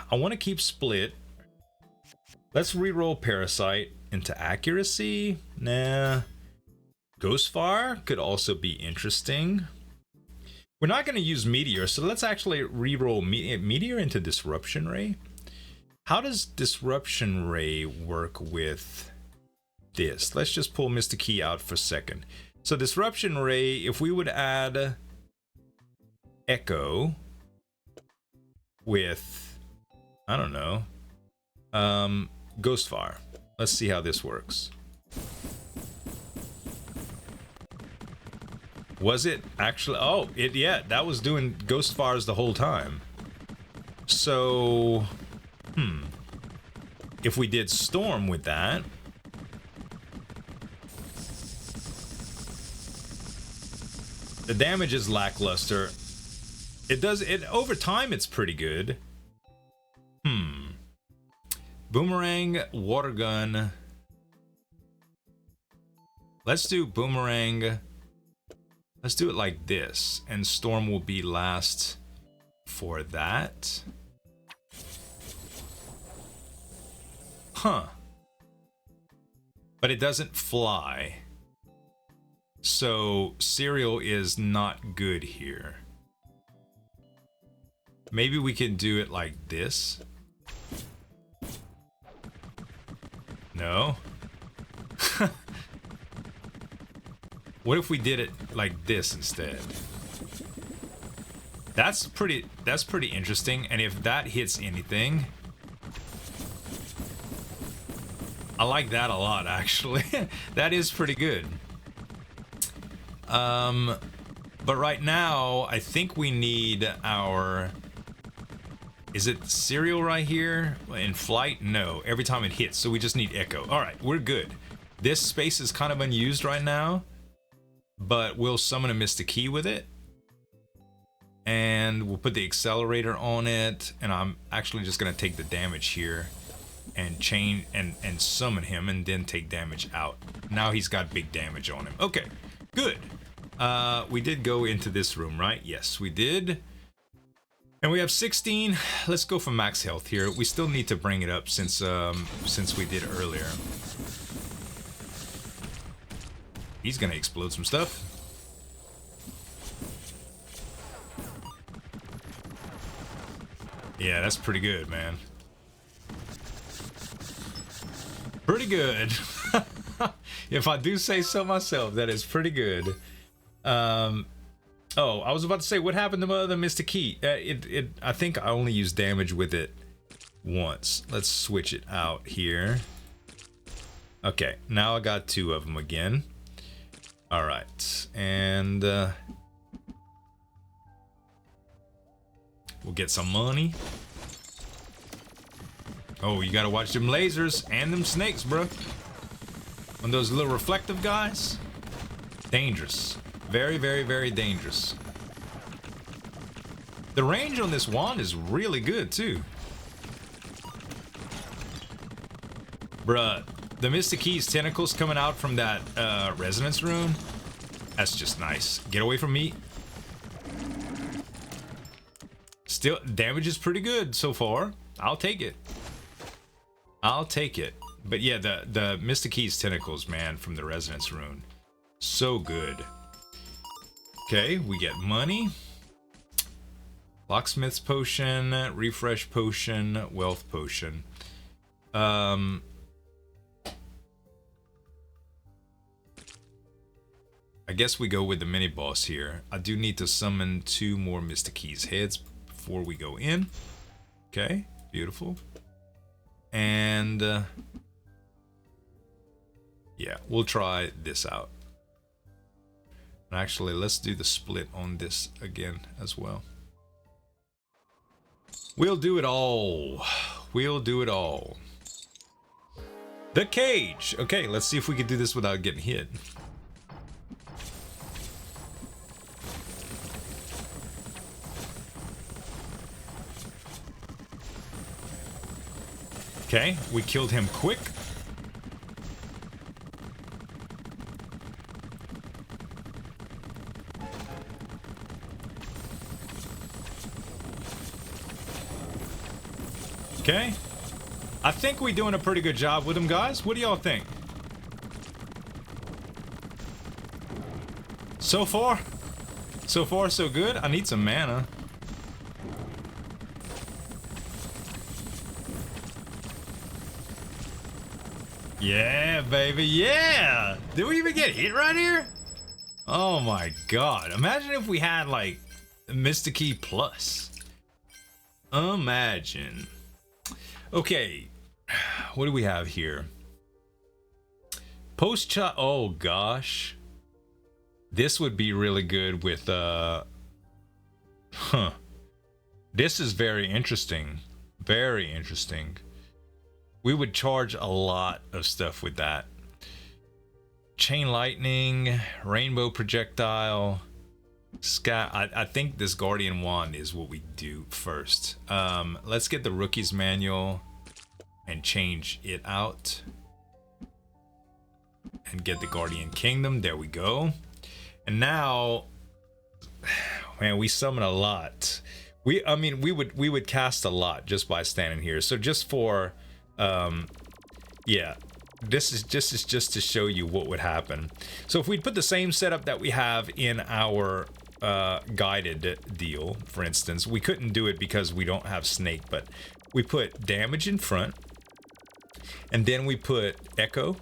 I want to keep Split. Let's reroll Parasite into Accuracy. Nah. Ghostfire could also be interesting. We're not going to use Meteor, so let's actually reroll Meteor into Disruption Ray. How does Disruption Ray work with this? Let's just pull Mr. Key out for a second. So Disruption Ray, if we would add Echo with, I don't know, Ghostfire. Let's see how this works. Was it actually? Oh, yeah, that was doing Ghostfires the whole time. So, if we did Storm with that, the damage is lackluster. It over time it's pretty good. Boomerang, water gun. Let's do boomerang. Let's do it like this, and Storm will be last for that. Huh. But it doesn't fly. So Cereal is not good here. Maybe we can do it like this. No. What if we did it like this instead? That's pretty interesting. And if that hits anything, I like that a lot actually. That is pretty good. But right now I think we need our, is it Cereal right here? In flight? No, every time it hits, so we just need Echo. Alright, we're good. This space is kind of unused right now, but we'll summon a Mr. Key with it. And we'll put the accelerator on it, and I'm actually just gonna take the damage here and chain and summon him and then take damage out. Now he's got big damage on him. Okay, good. We did go into this room, right? Yes, we did. And we have 16. Let's go for max health here. We still need to bring it up since we did earlier. He's gonna explode some stuff. Yeah, that's pretty good, man. Pretty good. If I do say so myself, that is pretty good. Oh, I was about to say, what happened to my other Mr. Key? I think I only used damage with it once. Let's switch it out here. Okay, now I got two of them again. All right, and we'll get some money. Oh, you gotta watch them lasers and them snakes, bro. On those little reflective guys. Dangerous. Very, very, very dangerous. The range on this wand is really good, too. Bruh, the Mr. Key's tentacles coming out from that resonance room That's just nice. Get away from me. Still, damage is pretty good so far. I'll take it. I'll take it. But yeah, the Mystic Keys tentacles, man, from the Resonance Rune. So good. Okay, we get money. Locksmith's Potion, Refresh Potion, Wealth Potion. I guess we go with the mini boss here. I do need to summon 2 more Mystic Keys heads before we go in. Okay, beautiful. And yeah, we'll try this out. Actually, let's do the split on this again as well. We'll do it all. We'll do it all. The cage. Okay, let's see if we can do this without getting hit. Okay, we killed him quick. Okay. I think we're doing a pretty good job with him, guys. What do y'all think? So far, so good. I need some mana. Yeah, baby, yeah! Did we even get hit right here? Oh my god. Imagine if we had, like, Mystic Key Plus. Imagine. Okay, what do we have here? Post-shot, oh gosh. This would be really good with, This is very interesting. Very interesting. We would charge a lot of stuff with that. Chain lightning, rainbow projectile, sky. I think this guardian wand is what we do first. Let's get the rookie's manual and change it out. And get the guardian kingdom. There we go. And now, man, we summon a lot. We would cast a lot just by standing here. So just for yeah, this is just to show you what would happen. So if we put the same setup that we have in our guided deal, for instance, we couldn't do it because we don't have snake, but we put damage in front, and then we put echo,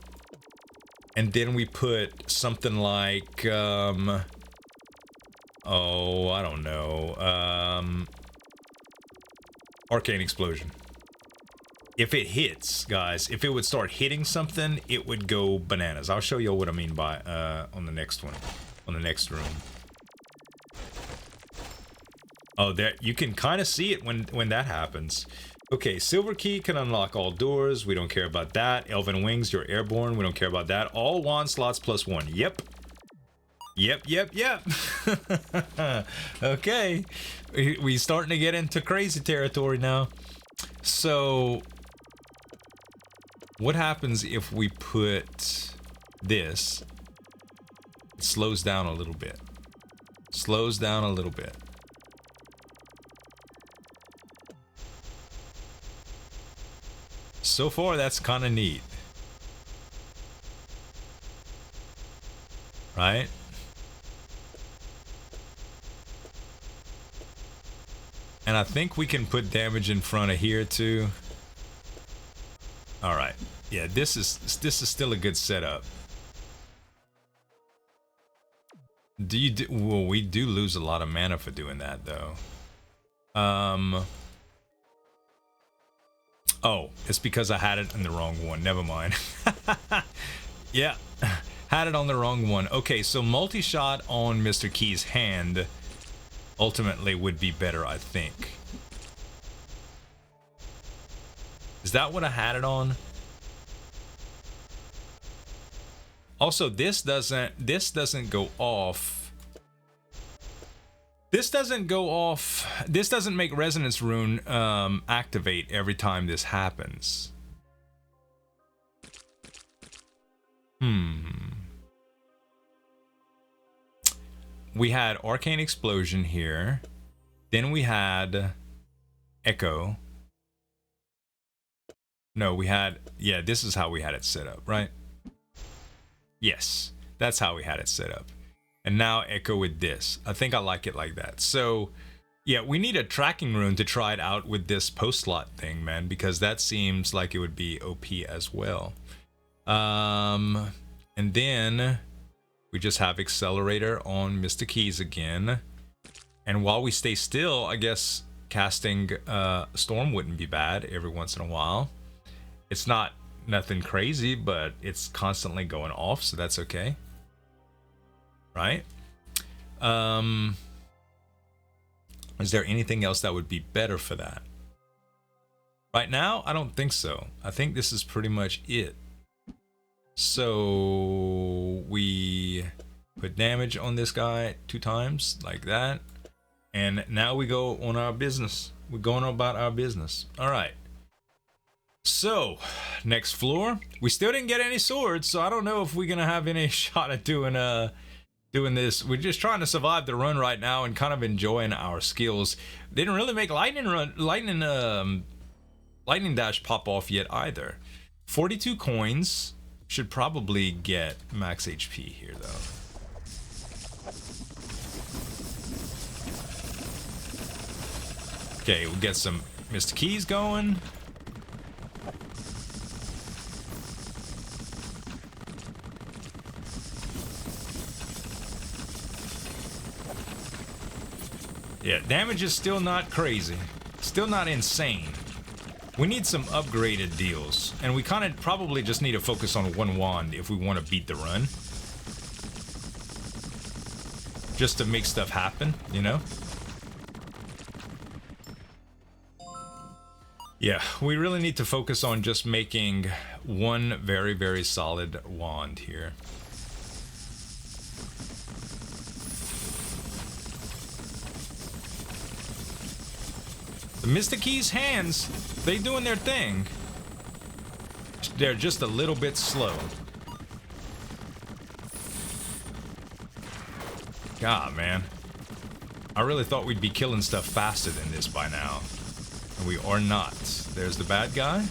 and then we put something like oh, I don't know, arcane explosion. If it hits, guys, if it would start hitting something, it would go bananas. I'll show you what I mean by on the next one, on the next room. Oh, there, you can kind of see it when that happens. Okay, silver key can unlock all doors. We don't care about that. Elven wings, you're airborne. We don't care about that. All wand slots +1. Yep. Yep. Okay, we starting to get into crazy territory now. So what happens if we put this? It slows down a little bit. Slows down a little bit. So far, that's kind of neat. Right? And I think we can put damage in front of here too. All right. Yeah, this is still a good setup. Well, we do lose a lot of mana for doing that though. Oh, it's because I had it in the wrong one. Never mind. Yeah, had it on the wrong one. Okay, so multi-shot on Mr. Key's hand ultimately would be better, I think. Is that what I had it on? Also, this doesn't go off. This doesn't go off. This doesn't make Resonance Rune activate every time this happens. we had Arcane Explosion here. Then we had Echo. No, we had, yeah, this is how we had it set up, right? Yes, that's how we had it set up. And now Echo with this. I think I like it like that. So, yeah, we need a tracking rune to try it out with this post slot thing, man, because that seems like it would be OP as well. And then we just have Accelerator on Mr. Keys again. And while we stay still, I guess casting Storm wouldn't be bad every once in a while. It's not nothing crazy, but it's constantly going off, so that's okay. Right? Is there anything else that would be better for that? Right now, I don't think so. I think this is pretty much it. So we put damage on this guy 2 times like that. And now we go on our business. We're going about our business. All right. So, next floor. We still didn't get any swords, so I don't know if we're gonna have any shot at doing this. We're just trying to survive the run right now and kind of enjoying our skills. Didn't really make lightning dash pop off yet either. 42 coins. Should probably get max HP here though. Okay, we'll get some Mr. Keys going. Yeah, damage is still not crazy. Still not insane. We need some upgraded deals. And we kind of probably just need to focus on one wand if we want to beat the run. Just to make stuff happen, you know? Yeah, we really need to focus on just making one very, very solid wand here. The Mr. Keys hands, they doing their thing. They're just a little bit slow. God, man. I really thought we'd be killing stuff faster than this by now. And we are not. There's the bad guy.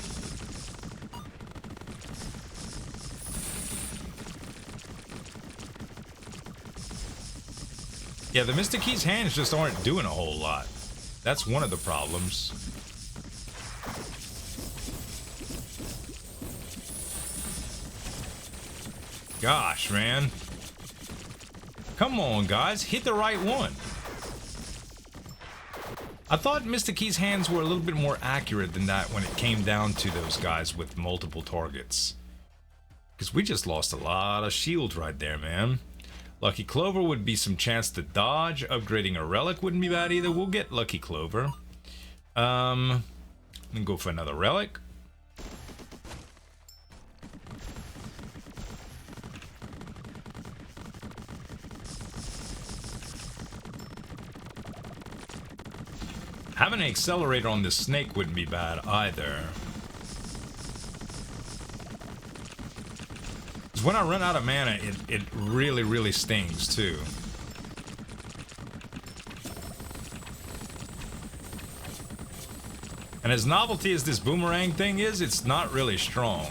Yeah, the Mr. Keys hands just aren't doing a whole lot. That's one of the problems. Gosh, man. Come on, guys. Hit the right one. I thought Mr. Key's hands were a little bit more accurate than that when it came down to those guys with multiple targets. Because we just lost a lot of shield right there, man. Lucky Clover would be some chance to dodge. Upgrading a relic wouldn't be bad either. We'll get Lucky Clover. Then go for another relic. Having an accelerator on this snake wouldn't be bad either. Because when I run out of mana, it really, really stings too. And as novelty as this boomerang thing is, it's not really strong.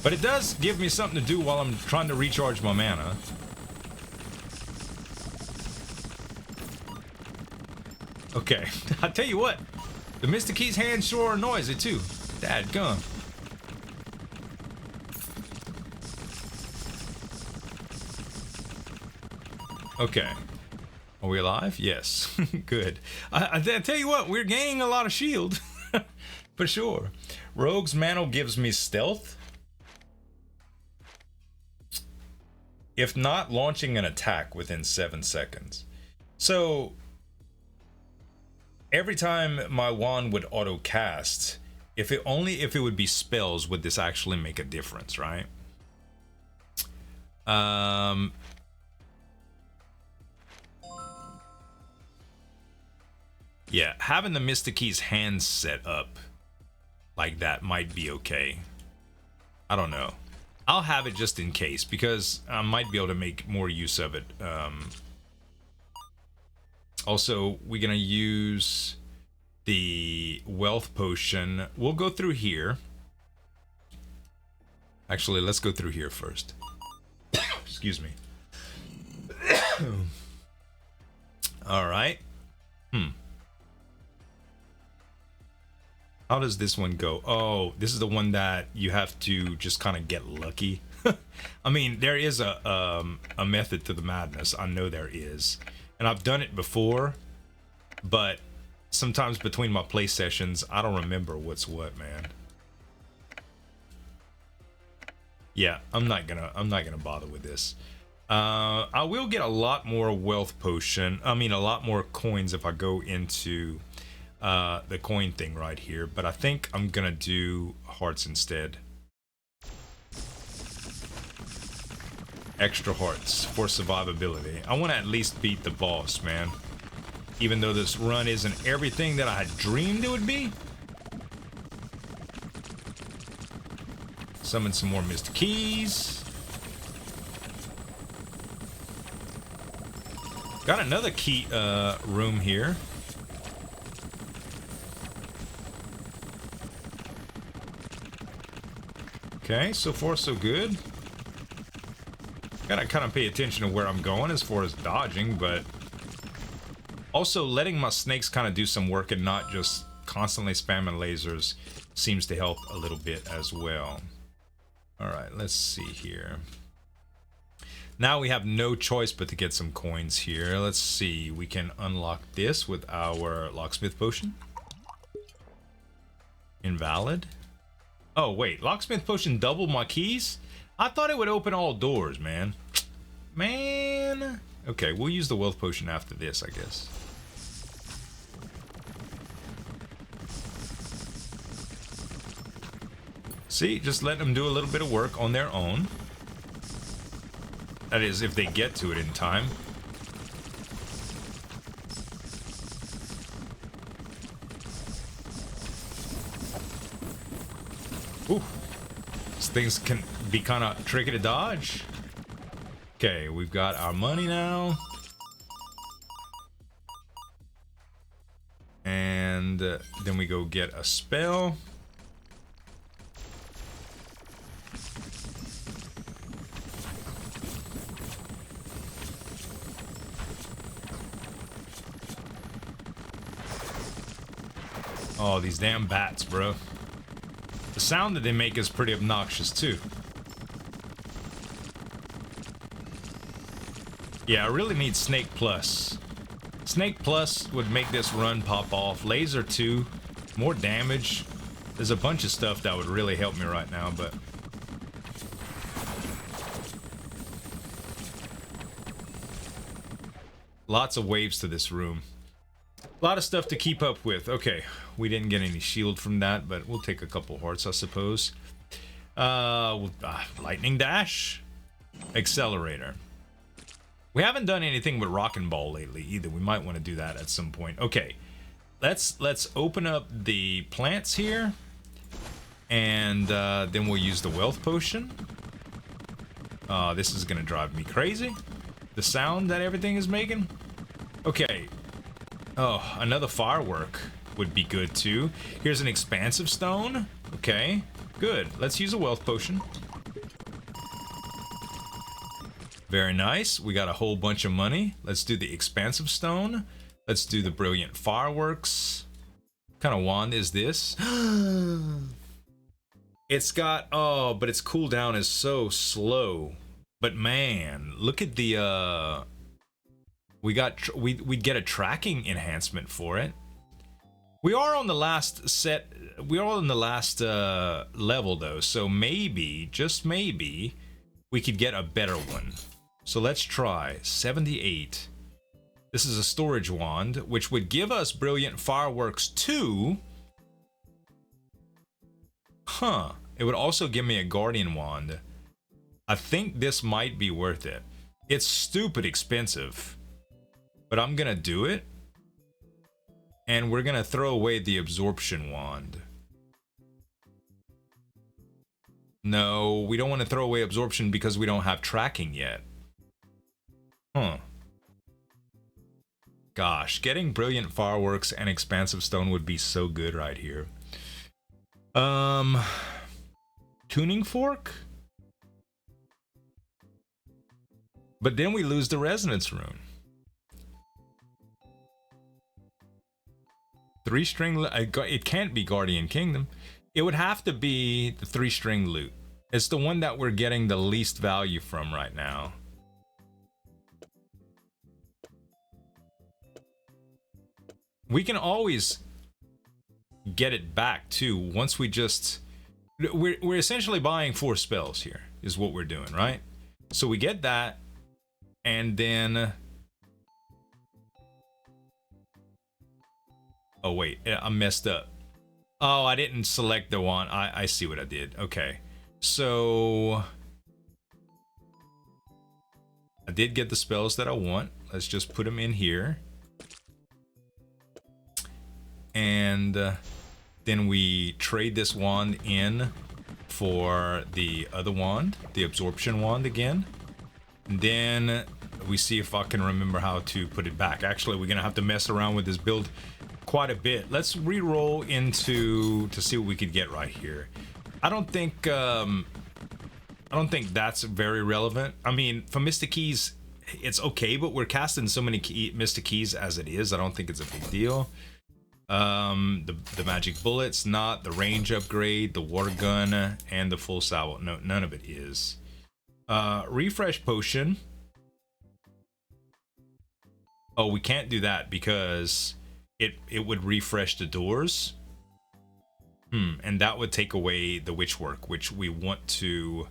But it does give me something to do while I'm trying to recharge my mana. Okay, I tell you what, the Mr. Key's hands sure are noisy too. Dadgum. Okay, are we alive? Yes, good. I tell you what, we're gaining a lot of shield, for sure. Rogue's Mantle gives me stealth. If not launching an attack within 7 seconds. So every time my wand would auto cast, if it would be spells, would this actually make a difference, right? Yeah, having the Mr. Key's hands set up like that might be okay. I don't know. I'll have it just in case, because I might be able to make more use of it. Also, we're gonna use the wealth potion. We'll go through here. Actually, let's go through here first. Excuse me. All right. How does this one go? Oh, this is the one that you have to just kind of get lucky. I mean, there is a method to the madness. I know there is. And I've done it before, but sometimes between my play sessions, I don't remember what's what, man. Yeah, I'm not gonna bother with this. I will get a lot more wealth potion. I mean, a lot more coins if I go into the coin thing right here, but I think I'm gonna do hearts instead. Extra hearts for survivability. I want to at least beat the boss, man. Even though this run isn't everything that I had dreamed it would be. Summon some more Mr. Keys. Got another key room here. Okay, so far so good. Gotta kind of pay attention to where I'm going as far as dodging, but also letting my snakes kind of do some work and not just constantly spamming lasers seems to help a little bit as well. Alright, let's see here. Now we have no choice but to get some coins here. Let's see, we can unlock this with our locksmith potion. Invalid. Oh wait, locksmith potion doubled my keys? I thought it would open all doors, man. Man. Okay, we'll use the wealth potion after this, I guess. See, just let them do a little bit of work on their own. That is, if they get to it in time. Ooh. These things can be kind of tricky to dodge. Okay, we've got our money now. And then we go get a spell. Oh, these damn bats, bro. The sound that they make is pretty obnoxious, too. Yeah, I really need Snake Plus. Snake Plus would make this run pop off. Laser 2, more damage. There's a bunch of stuff that would really help me right now, but... lots of waves to this room. A lot of stuff to keep up with. Okay, we didn't get any shield from that, but we'll take a couple hearts, I suppose. Lightning dash, accelerator. We haven't done anything with Rockin' Ball lately either. We might want to do that at some point. Okay, let's open up the plants here, and then we'll use the wealth potion. This is gonna drive me crazy. The sound that everything is making. Okay. Oh, another firework would be good too. Here's an expansive stone. Okay, good. Let's use a wealth potion. Very nice. We got a whole bunch of money. Let's do the expansive stone. Let's do the brilliant fireworks. What kind of wand is this? It's got, oh, but its cooldown is so slow. But man, look at the we get a tracking enhancement for it. We are on the last set. We are on the last level though, so maybe, just maybe, we could get a better one. So let's try 78. This is a storage wand, which would give us brilliant fireworks 2. Huh. It would also give me a guardian wand. I think this might be worth it. It's stupid expensive, but I'm gonna do it. And we're gonna throw away the absorption wand. No, we don't want to throw away absorption because we don't have tracking yet. Huh. Gosh, getting brilliant fireworks and expansive stone would be so good right here. Tuning fork? But then we lose the resonance rune. 3-string, it can't be Guardian Kingdom. It would have to be the 3-string loot. It's the one that we're getting the least value from right now. We can always get it back too once we just... We're essentially buying 4 spells here, is what we're doing, right? So we get that, and then... Oh wait, I messed up. Oh, I didn't select the one. I see what I did. Okay. So... I did get the spells that I want. Let's just put them in here. And then we trade this wand in for the other wand, the absorption wand again. And then we see if I can remember how to put it back. Actually, we're gonna have to mess around with this build quite a bit. Let's re-roll into to see what we could get right here. I don't think that's very relevant. I mean, for Mystic Keys, it's okay, but we're casting so many Mystic Keys as it is. I don't think it's a big deal. The magic bullets, not the range upgrade, the water gun, and the full salvo. No, none of it is. Refresh potion. Oh, we can't do that because it would refresh the doors. And that would take away the witch work, which we want to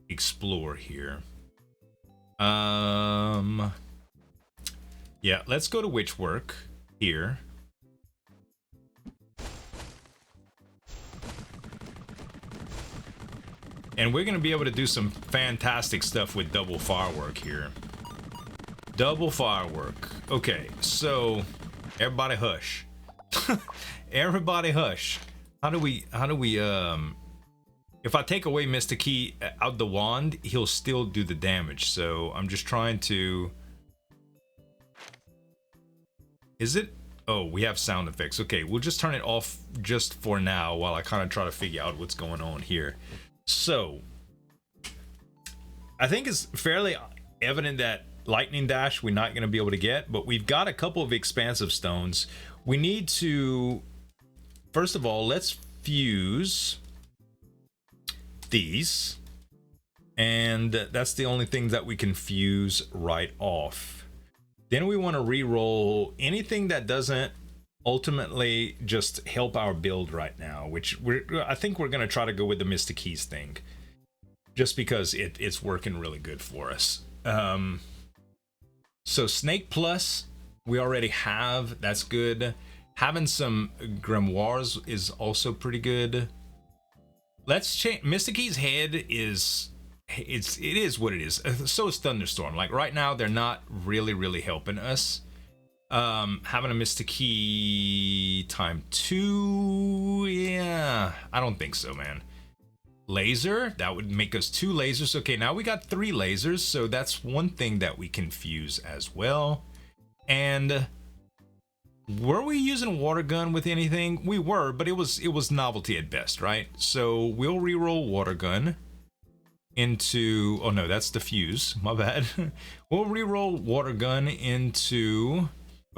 explore here. Yeah, let's go to witch work here. And we're gonna be able to do some fantastic stuff with double firework here. Double firework. Okay, so everybody hush. Everybody hush. How do we if I take away Mr. Key out the wand, he'll still do the damage. So I'm just trying to... Is it? Oh, we have sound effects. Okay, we'll just turn it off just for now while I kind of try to figure out what's going on here. So, I think it's fairly evident that Lightning Dash we're not going to be able to get, but we've got a couple of expansive stones. We need to, first of all, let's fuse these, and that's the only thing that we can fuse right off. Then we want to re-roll anything that doesn't ultimately just help our build right now, which I think we're going to try to go with the Mystic Keys thing, just because it's working really good for us. So Snake Plus we already have, that's good. Having some grimoires is also pretty good. Let's change. Mystic Key's head is it is what it is. So is Thunderstorm. Like right now they're not really helping us. Having a Mystic Key ×2, yeah, I don't think so, man. Laser, that would make us 2 lasers. Okay, now we got 3 lasers, so that's one thing that we can fuse as well. And were we using water gun with anything? We were, but it was novelty at best, right? So we'll reroll water gun into, oh no, that's the fuse, my bad. We'll reroll water gun into,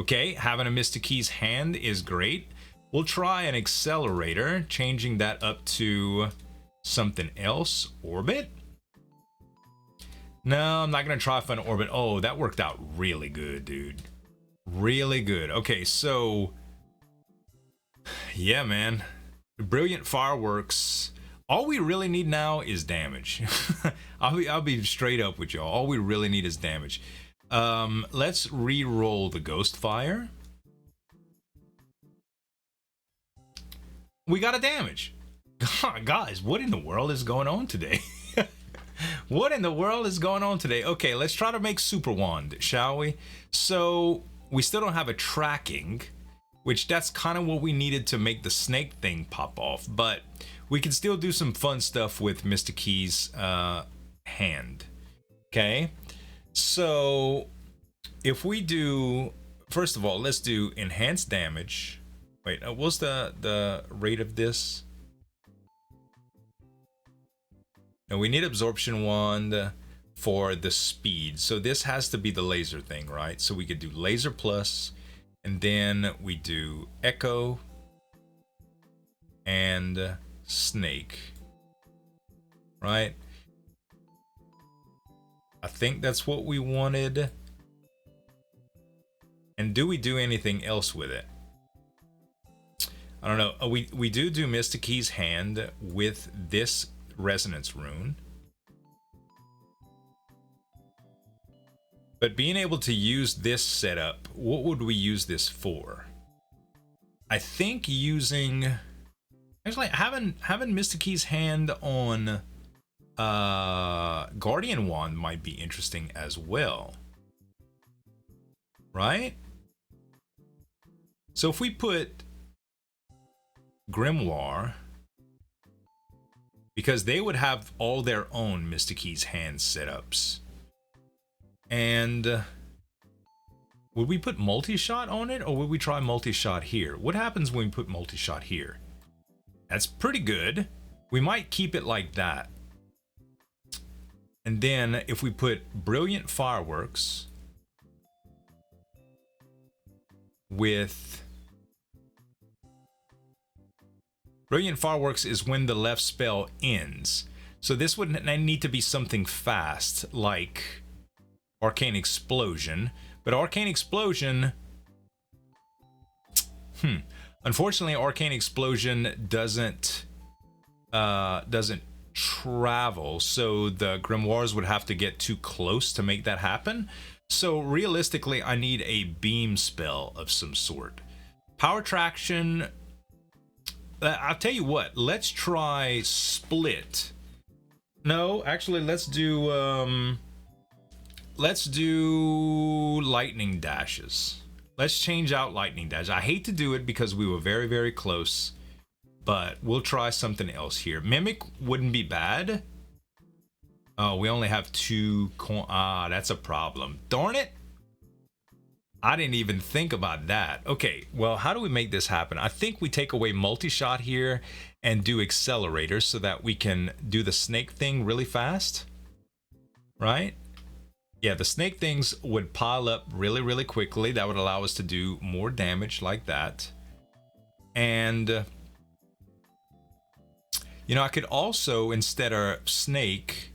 okay, having a Mystic Keys hand is great. We'll try an accelerator, changing that up to something else. Orbit? No, I'm not gonna try for an orbit. Oh, that worked out really good, dude. Really good. Okay, so yeah, man, brilliant fireworks. All we really need now is damage. I'll be straight up with y'all. All we really need is damage. Let's re-roll the Ghost Fire. We got a damage. God, guys, what in the world is going on today? What in the world is going on today? Okay, let's try to make Super Wand, shall we? So we still don't have a tracking, which that's kind of what we needed to make the snake thing pop off, but we can still do some fun stuff with Mr. Key's hand. Okay, so if we do, first of all, let's do enhanced damage. Wait, what's the rate of this? Now we need absorption wand for the speed, so this has to be the laser thing, right? So we could do laser plus, and then we do echo and snake, right? I think that's what we wanted. And do we do anything else with it? I don't know. We do Mr. Key's hand with this resonance rune. But being able to use this setup, what would we use this for? I think using, actually having Mr. Key's hand on Guardian Wand might be interesting as well, right? So if we put Grimoire, because they would have all their own Mr. Key's hand setups, and would we put multi-shot on it, or would we try multi-shot here? What happens when we put multi-shot here? That's pretty good. We might keep it like that. And then if we put Brilliant Fireworks with... Brilliant Fireworks is when the left spell ends. So this would need to be something fast, like Arcane Explosion. But Arcane Explosion... Unfortunately, Arcane Explosion doesn't travel, so the grimoires would have to get too close to make that happen. So realistically, I need a beam spell of some sort. Power traction, I'll tell you what, let's try split. No, actually, let's do lightning dashes. Let's change out lightning dash. I hate to do it because we were very, very close, but we'll try something else here. Mimic wouldn't be bad. Oh, we only have 2 coin. Ah, that's a problem. Darn it. I didn't even think about that. Okay, well, how do we make this happen? I think we take away multi-shot here and do accelerators so that we can do the snake thing really fast. Right? Yeah, the snake things would pile up really, really quickly. That would allow us to do more damage like that. And... you know, I could also, instead of snake,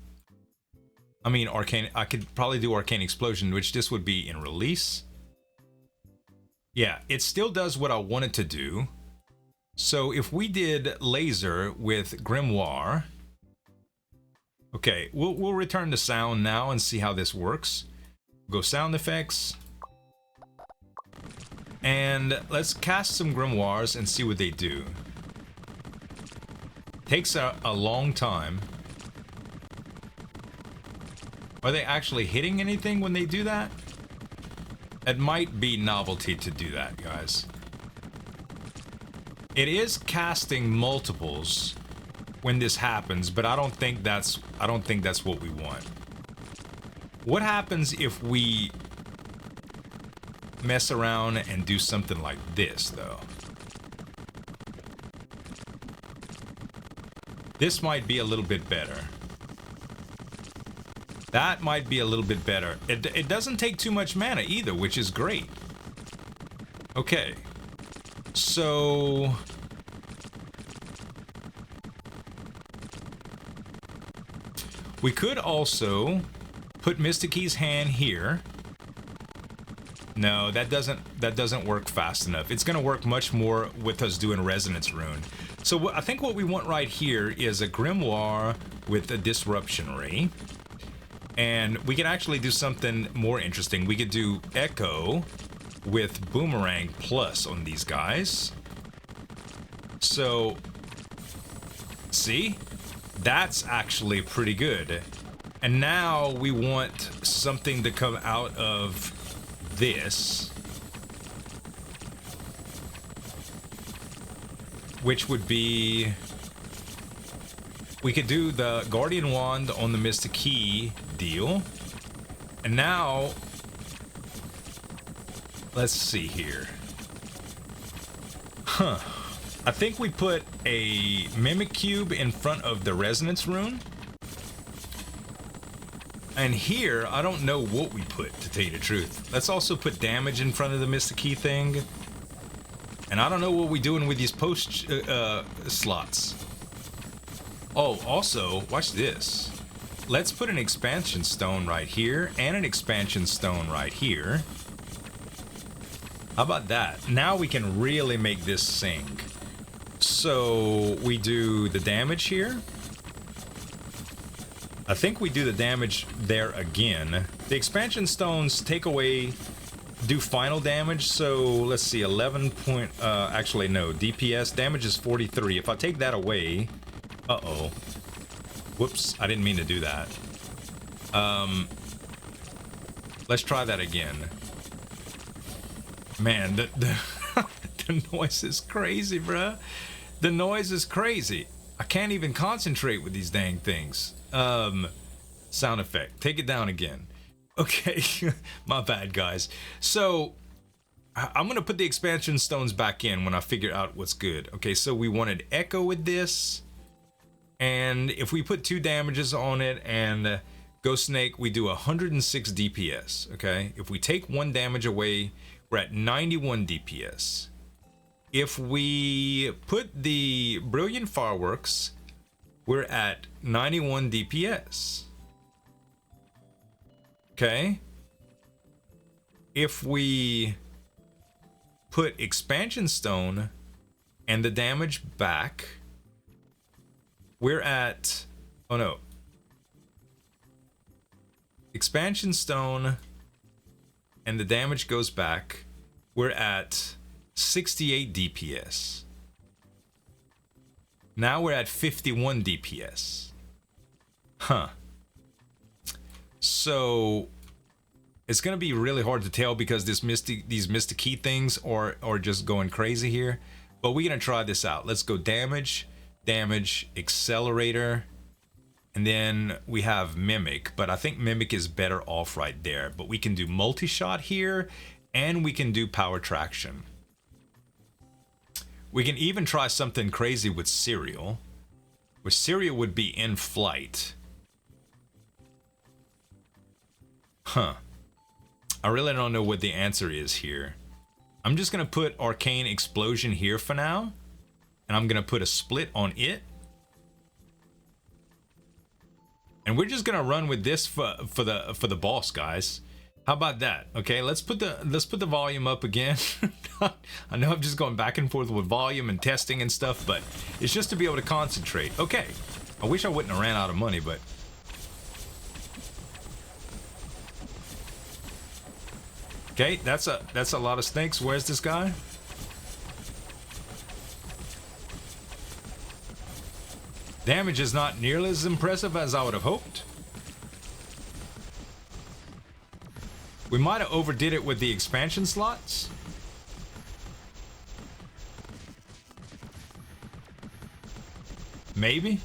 I mean arcane, I could probably do Arcane Explosion, which this would be in release. Yeah, it still does what I wanted to do. So if we did laser with Grimoire, okay, we'll return to sound now and see how this works. Go sound effects. And let's cast some Grimoires and see what they do. Takes a long time. Are they actually hitting anything when they do that? It might be novelty to do that, guys. It is casting multiples when this happens, but I don't think that's what we want. What happens if we mess around and do something like this, though? This might be a little bit better. That might be a little bit better. It doesn't take too much mana either, which is great. Okay. So... we could also put Mr. Key's hand here. No, that doesn't work fast enough. It's gonna work much more with us doing Resonance Rune. So I think what we want right here is a Grimoire with a Disruption Ray. And we can actually do something more interesting. We could do Echo with Boomerang Plus on these guys. So, see? That's actually pretty good. And now we want something to come out of this, which would be we could do the Guardian Wand on the Mystic Key deal. And now, let's see here. Huh. I think we put a Mimic Cube in front of the Resonance Rune. And here, I don't know what we put, to tell you the truth. Let's also put damage in front of the Mystic Key thing. And I don't know what we're doing with these post slots. Oh, also, watch this. Let's put an expansion stone right here and an expansion stone right here. How about that? Now we can really make this sing. So we do the damage here. I think we do the damage there again. The expansion stones take away, do final damage. So let's see, 11 point, actually no, DPS, damage is 43. If I take that away, uh-oh. Whoops, I didn't mean to do that. Let's try that again. Man, the the noise is crazy, bruh. The noise is crazy. I can't even concentrate with these dang things. Sound effect. Take it down again. Okay, my bad, guys. So, I'm gonna put the expansion stones back in when I figure out what's good. Okay, so we wanted Echo with this. And if we put 2 damages on it and Ghost Snake, we do 106 DPS, okay? If we take 1 damage away, we're at 91 DPS. If we put the Brilliant Fireworks, we're at 91 DPS. Okay? If we put Expansion Stone and the damage back, we're at, oh no. Expansion Stone and the damage goes back, we're at 68 DPS. Now we're at 51 DPS. Huh. So it's gonna be really hard to tell because these Mystic Key things are just going crazy here. But we're gonna try this out. Let's go damage, accelerator, and then we have Mimic. But I think Mimic is better off right there. But we can do multi-shot here, and we can do power traction. We can even try something crazy with Serial, where Serial would be in flight. Huh. I really don't know what the answer is here. I'm just gonna put Arcane Explosion here for now, and I'm gonna put a split on it. And we're just gonna run with this for the boss, guys. How about that? Okay, let's put the volume up again. I know I'm just going back and forth with volume and testing and stuff, but it's just to be able to concentrate. Okay, I wish I wouldn't have ran out of money, but okay, that's a lot of snakes. Where's this guy? Damage is not nearly as impressive as I would have hoped. We might have overdid it with the expansion slots. Maybe.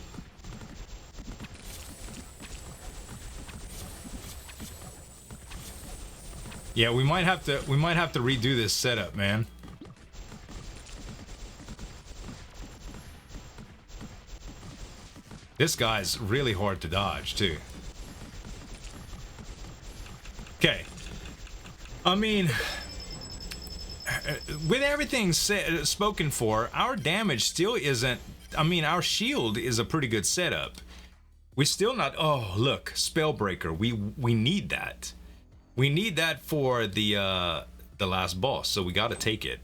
Yeah, we might have to redo this setup, man. This guy's really hard to dodge too. Okay. I mean, with everything spoken for, our damage still isn't, I mean, our shield is a pretty good setup. We're still not, oh, look, Spellbreaker, we need that. We need that for the last boss, so we gotta take it.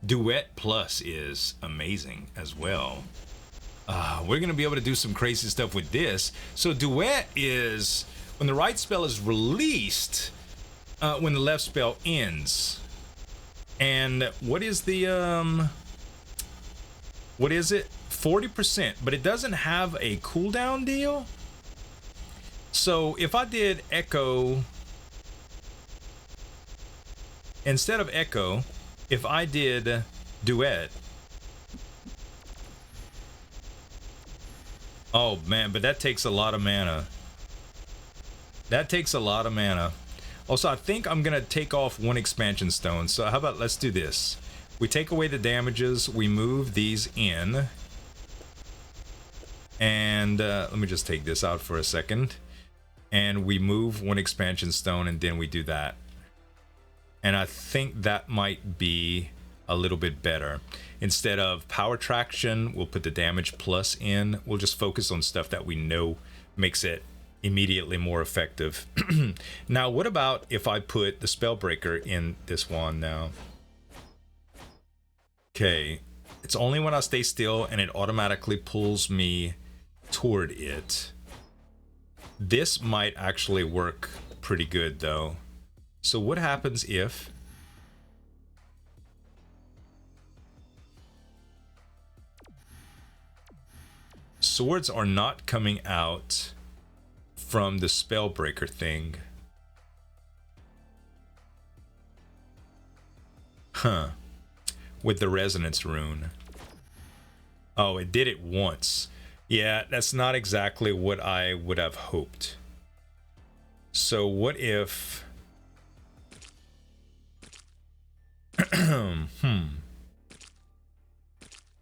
Duet Plus is amazing as well. We're gonna be able to do some crazy stuff with this. So Duet is, when the right spell is released, when the left spell ends. And what is the, what is it? 40%, but it doesn't have a cooldown deal. So if I did Echo, instead of Echo, if I did Duet, Oh man, but that takes a lot of mana. That takes a lot of mana. Also, I think I'm gonna take off one expansion stone. So how about let's do this. We take away the damages, we move these in. And let me just take this out for a second. And we move one expansion stone and then we do that. And I think that might be a little bit better. Instead of power traction, we'll put the damage plus in. We'll just focus on stuff that we know makes it immediately more effective. Now, what about if I put the Spellbreaker in this wand now? Okay, it's only when I stay still and it automatically pulls me toward it. This might actually work pretty good though. So what happens if swords are not coming out from the Spellbreaker thing? Huh. With the resonance rune. Oh, it did it once. Yeah, that's not exactly what I would have hoped. So what if...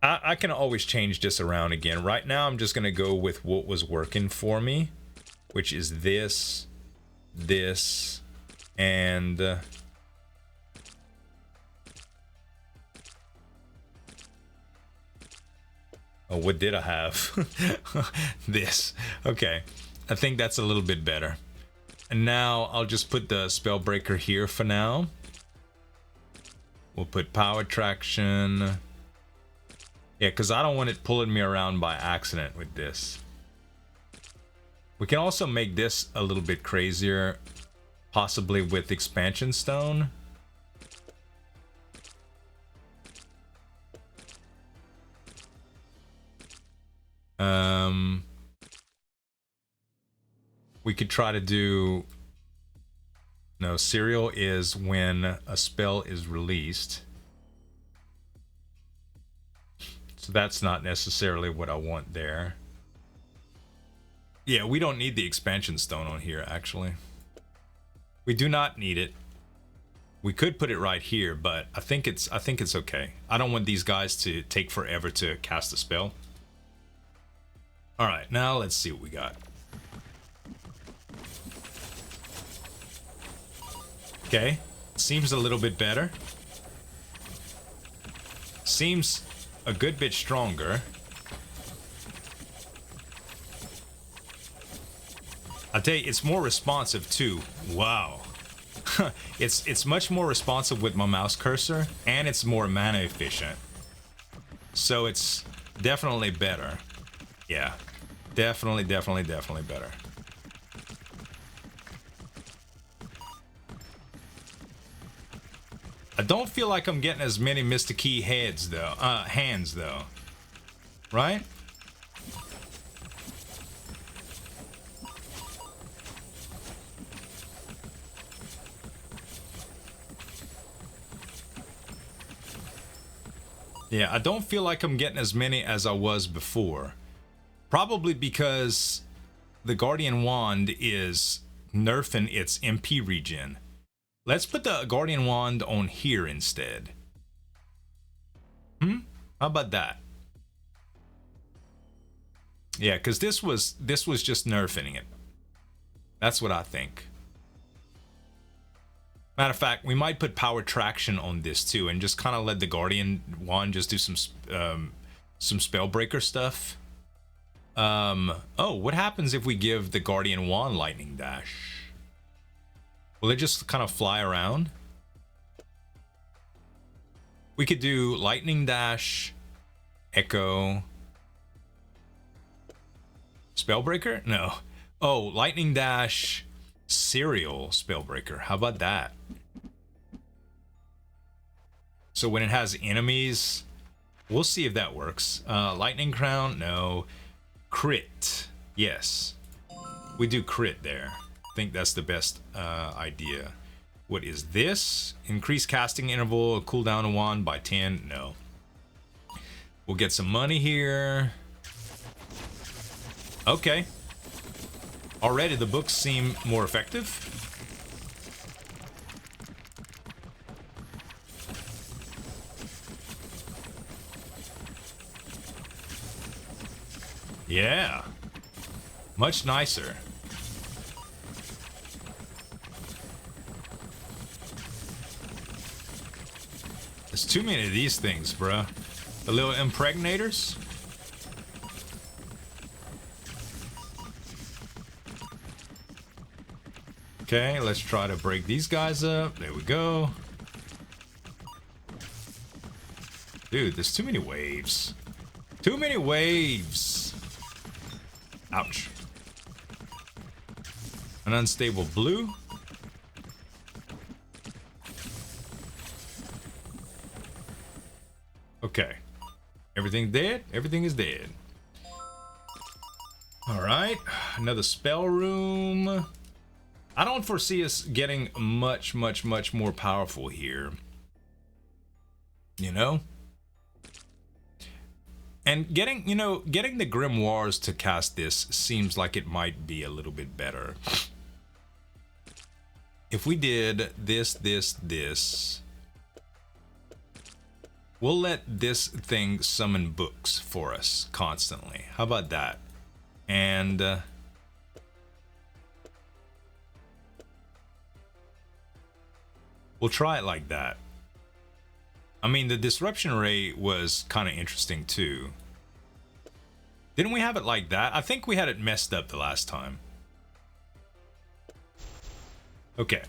I can always change this around again. Right now, I'm just going to go with what was working for me, which is this, this, and... oh, what did I have? This. Okay. I think that's a little bit better. And now I'll just put the Spellbreaker here for now. We'll put power traction. Yeah, because I don't want it pulling me around by accident with this. We can also make this a little bit crazier, possibly with expansion stone. We could try to do... no, serial is when a spell is released. So that's not necessarily what I want there. Yeah, we don't need the expansion stone on here, actually. We do not need it. We could put it right here, but I think it's okay. I don't want these guys to take forever to cast a spell. All right, now let's see what we got. Okay, seems a little bit better. Seems a good bit stronger. I'll tell you, it's more responsive too. Wow. It's much more responsive with my mouse cursor, and it's more mana efficient. So it's definitely better. Yeah, definitely better. I don't feel like I'm getting as many Mr. Key hands though. Right? Yeah, I don't feel like I'm getting as many as I was before. Probably because the Guardian Wand is nerfing its MP regen. Let's put the Guardian Wand on here instead. How about that? Yeah, because this was just nerfing it. That's what I think. Matter of fact, we might put power traction on this too, and just kind of let the Guardian Wand just do some Spellbreaker stuff. Oh, what happens if we give the Guardian Wand lightning dash? Will it just kind of fly around? We could do lightning dash, echo, Spellbreaker? No. Oh, lightning dash, serial Spellbreaker. How about that? So when it has enemies, we'll see if that works. Lightning crown? No. Crit? Yes. We do crit there. I think that's the best idea. What is this? Increase casting interval, cooldown wand by 10? No. We'll get some money here. Okay. Already the books seem more effective. Yeah. Much nicer. There's too many of these things, bruh. The little impregnators. Okay, let's try to break these guys up. There we go. Dude, there's too many waves. Too many waves. Ouch. An unstable blue. Okay. Everything dead? Everything is dead. Alright. Another spell room. I don't foresee us getting much more powerful here. You know? And getting, you know, getting the grimoires to cast this seems like it might be a little bit better. If we did this, we'll let this thing summon books for us constantly. How about that? And we'll try it like that. I mean, the disruption ray was kind of interesting too. Didn't we have it like that? I think we had it messed up the last time. Okay.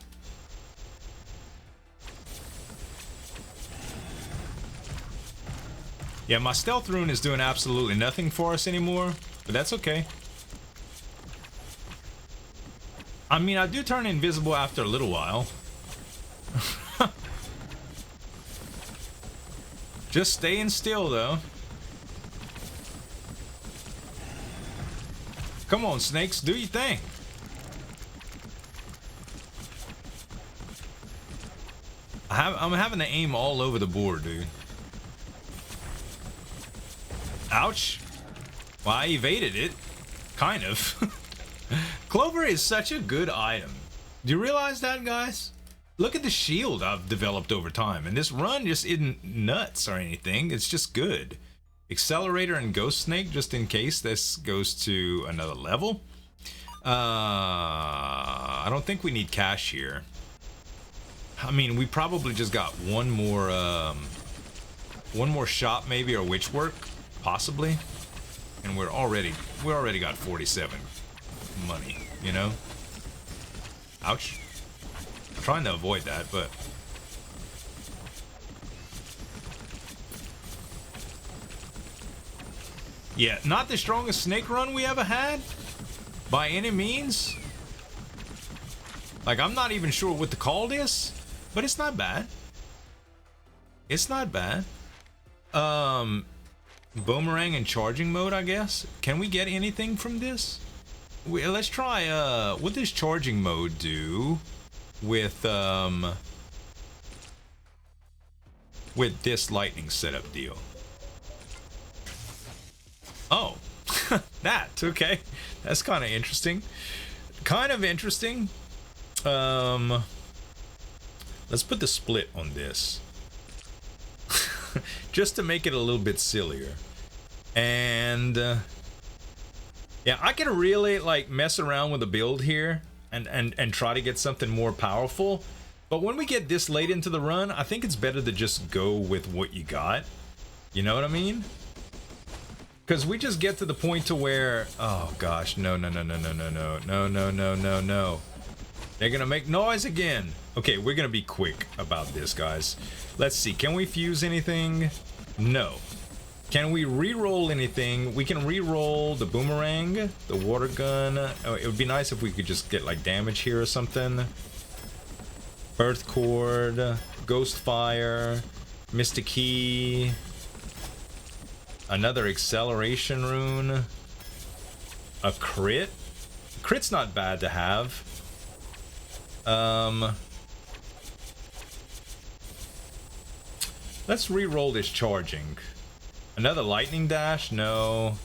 Yeah, my stealth rune is doing absolutely nothing for us anymore, but that's okay. I mean, I do turn invisible after a little while. Just staying still, though. Come on, snakes, do your thing. I'm having to aim all over the board, dude. Ouch. Well, I evaded it. Kind of. Clover is such a good item. Do you realize that, guys? Look at the shield I've developed over time, and this run just isn't nuts or anything. It's just good. Accelerator and Ghost Snake, just in case this goes to another level. I don't think we need cash here. I mean, we probably just got one more shop maybe, or witch work, possibly. And we already got 47 money, you know? Ouch. I'm trying to avoid that, but yeah, not the strongest snake run we ever had by any means. Like, I'm not even sure what the call is, but it's not bad. It's not bad. Boomerang and charging mode, I guess. Can we get anything from this? Let's try, what does charging mode do with this lightning setup deal? Oh, that, okay. That's kind of interesting. Kind of interesting. Let's put the split on this. Just to make it a little bit sillier. And yeah, I can really like mess around with the build here and try to get something more powerful. But when we get this late into the run, I think it's better to just go with what you got. You know what I mean? Because we just get to the point to where, oh gosh, no. They're gonna make noise again. Okay, we're gonna be quick about this, guys. Let's see, can we fuse anything? No. Can we re-roll anything? We can re-roll the boomerang, the water gun. Oh, it would be nice if we could just get like damage here or something. Earth cord, ghost fire, mystic key. Another acceleration rune. A crit. Crit's not bad to have. Let's re-roll this charging. Another lightning dash? No.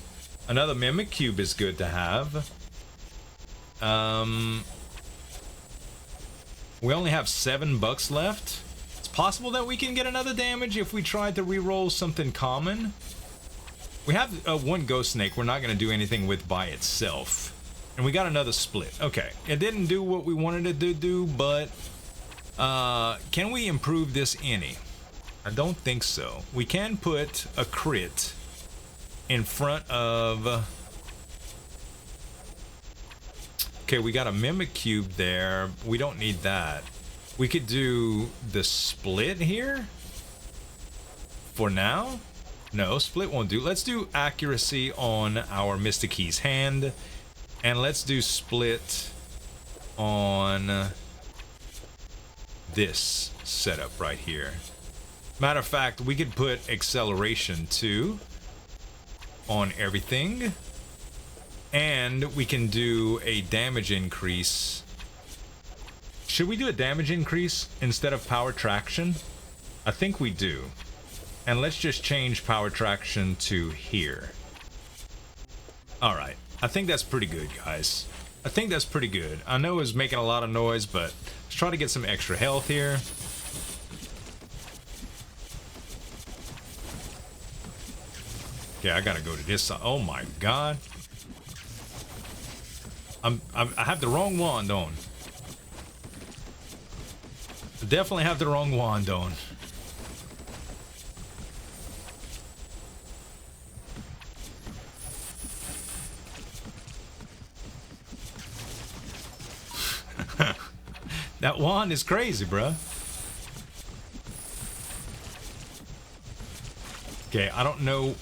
Another Mimic Cube is good to have. We only have $7 left. It's possible that we can get another damage if we try to re-roll something common. We have one Ghost Snake we're not going to do anything with by itself. And we got another split. Okay, it didn't do what we wanted it to do, but can we improve this any? I don't think so. We can put a crit in front of... Okay, we got a Mimic Cube there. We don't need that. We could do the split here for now. No, split won't do. Let's do accuracy on our Mystic Key's hand. And let's do split on this setup right here. Matter of fact, we could put acceleration too on everything. And we can do a damage increase. Should we do a damage increase instead of power traction? I think we do. And let's just change power traction to here. Alright, I think that's pretty good, guys. I think that's pretty good. I know it's making a lot of noise, but let's try to get some extra health here. Okay, I gotta go to this side. Oh my god. I have the wrong wand on. I definitely have the wrong wand on. That wand is crazy, bruh. Okay, I don't know.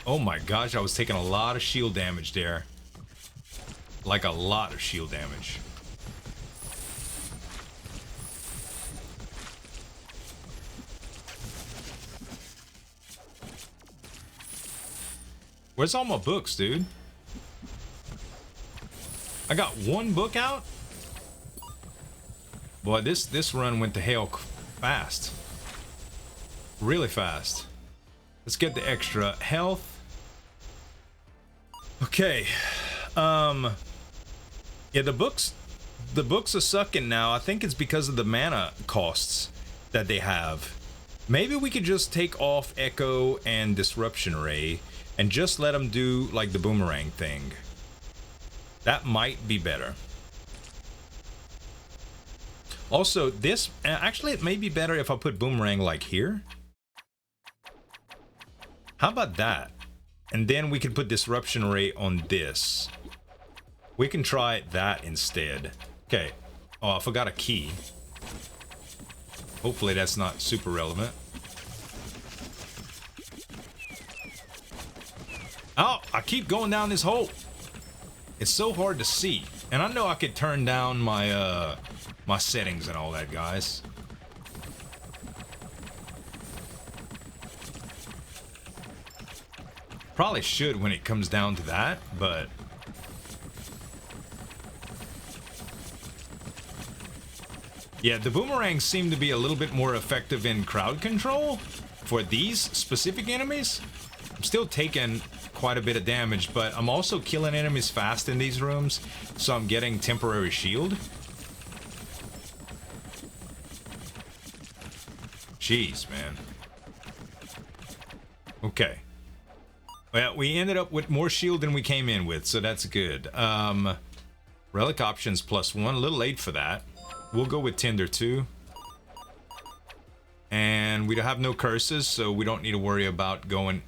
Oh my gosh, I was taking a lot of shield damage there. Like a lot of shield damage. Where's all my books, dude? I got one book out? Boy, this run went to hell fast. Really fast. Let's get the extra health. Okay. Yeah, the books are sucking now. I think it's because of the mana costs that they have. Maybe we could just take off Echo and Disruption Ray and just let them do like the boomerang thing. That might be better. Also, this actually it may be better if I put boomerang like here. How about that? And then we could put Disruption Ray on this. We can try that instead. Okay. Oh, I forgot a key. Hopefully that's not super relevant. Oh, I keep going down this hole. It's so hard to see. And I know I could turn down my my settings and all that, guys. Probably should when it comes down to that, but yeah, the boomerangs seem to be a little bit more effective in crowd control for these specific enemies. I'm still taking quite a bit of damage, but I'm also killing enemies fast in these rooms, so I'm getting temporary shield. Jeez, man. Okay. Well, we ended up with more shield than we came in with, so that's good. Relic options +1, a little late for that. We'll go with Tinder 2. And we have no curses, so we don't need to worry about going,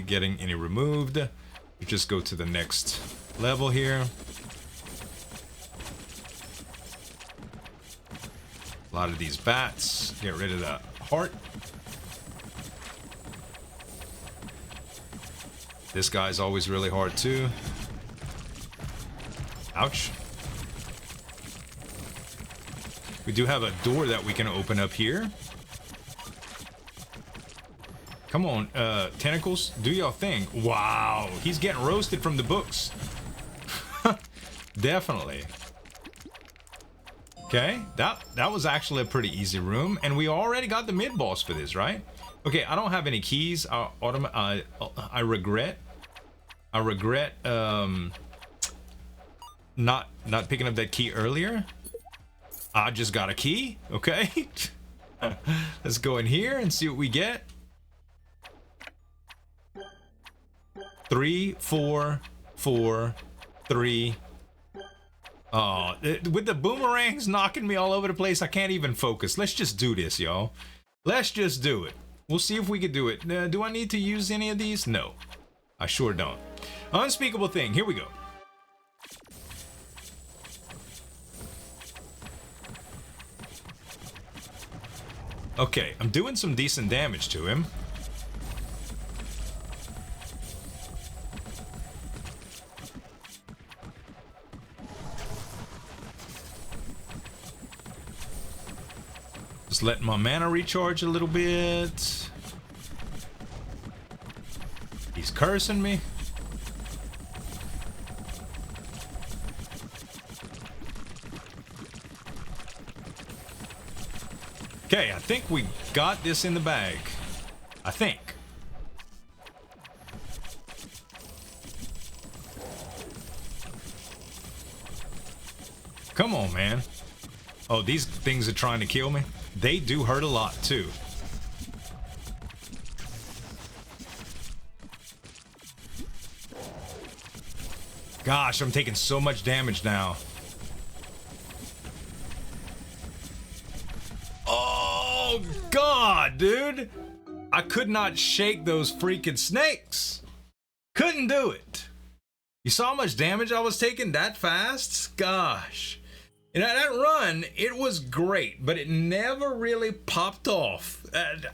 getting any removed. We just go to the next level here. A lot of these bats. Get rid of the heart. This guy's always really hard too. Ouch. We do have a door that we can open up here. Come on, tentacles, do your thing. Wow, he's getting roasted from the books. Definitely. Okay, that was actually a pretty easy room, and we already got the mid-boss for this, right? Okay, I don't have any keys. I regret. I regret not picking up that key earlier. I just got a key. Okay. Let's go in here and see what we get. 3, 4, 4, 3. Oh, with the boomerangs knocking me all over the place, I can't even focus. Let's just do this, y'all. Let's just do it. We'll see if we can do it. Do I need to use any of these? No, I sure don't. Unspeakable thing. Here we go. Okay, I'm doing some decent damage to him. Just letting my mana recharge a little bit. He's cursing me. Okay, I think we got this in the bag. I think. Come on, man. Oh, these things are trying to kill me. They do hurt a lot, too. Gosh, I'm taking so much damage now. Oh, God, dude. I could not shake those freaking snakes. Couldn't do it. You saw how much damage I was taking that fast? Gosh. You know, that run, it was great, but it never really popped off.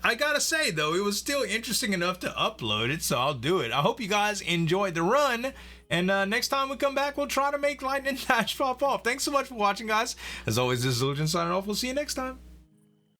I gotta say, though, it was still interesting enough to upload it, so I'll do it. I hope you guys enjoyed the run, and next time we come back, we'll try to make Lightning Dash pop off. Thanks so much for watching, guys. As always, this is Zueljin signing off. We'll see you next time.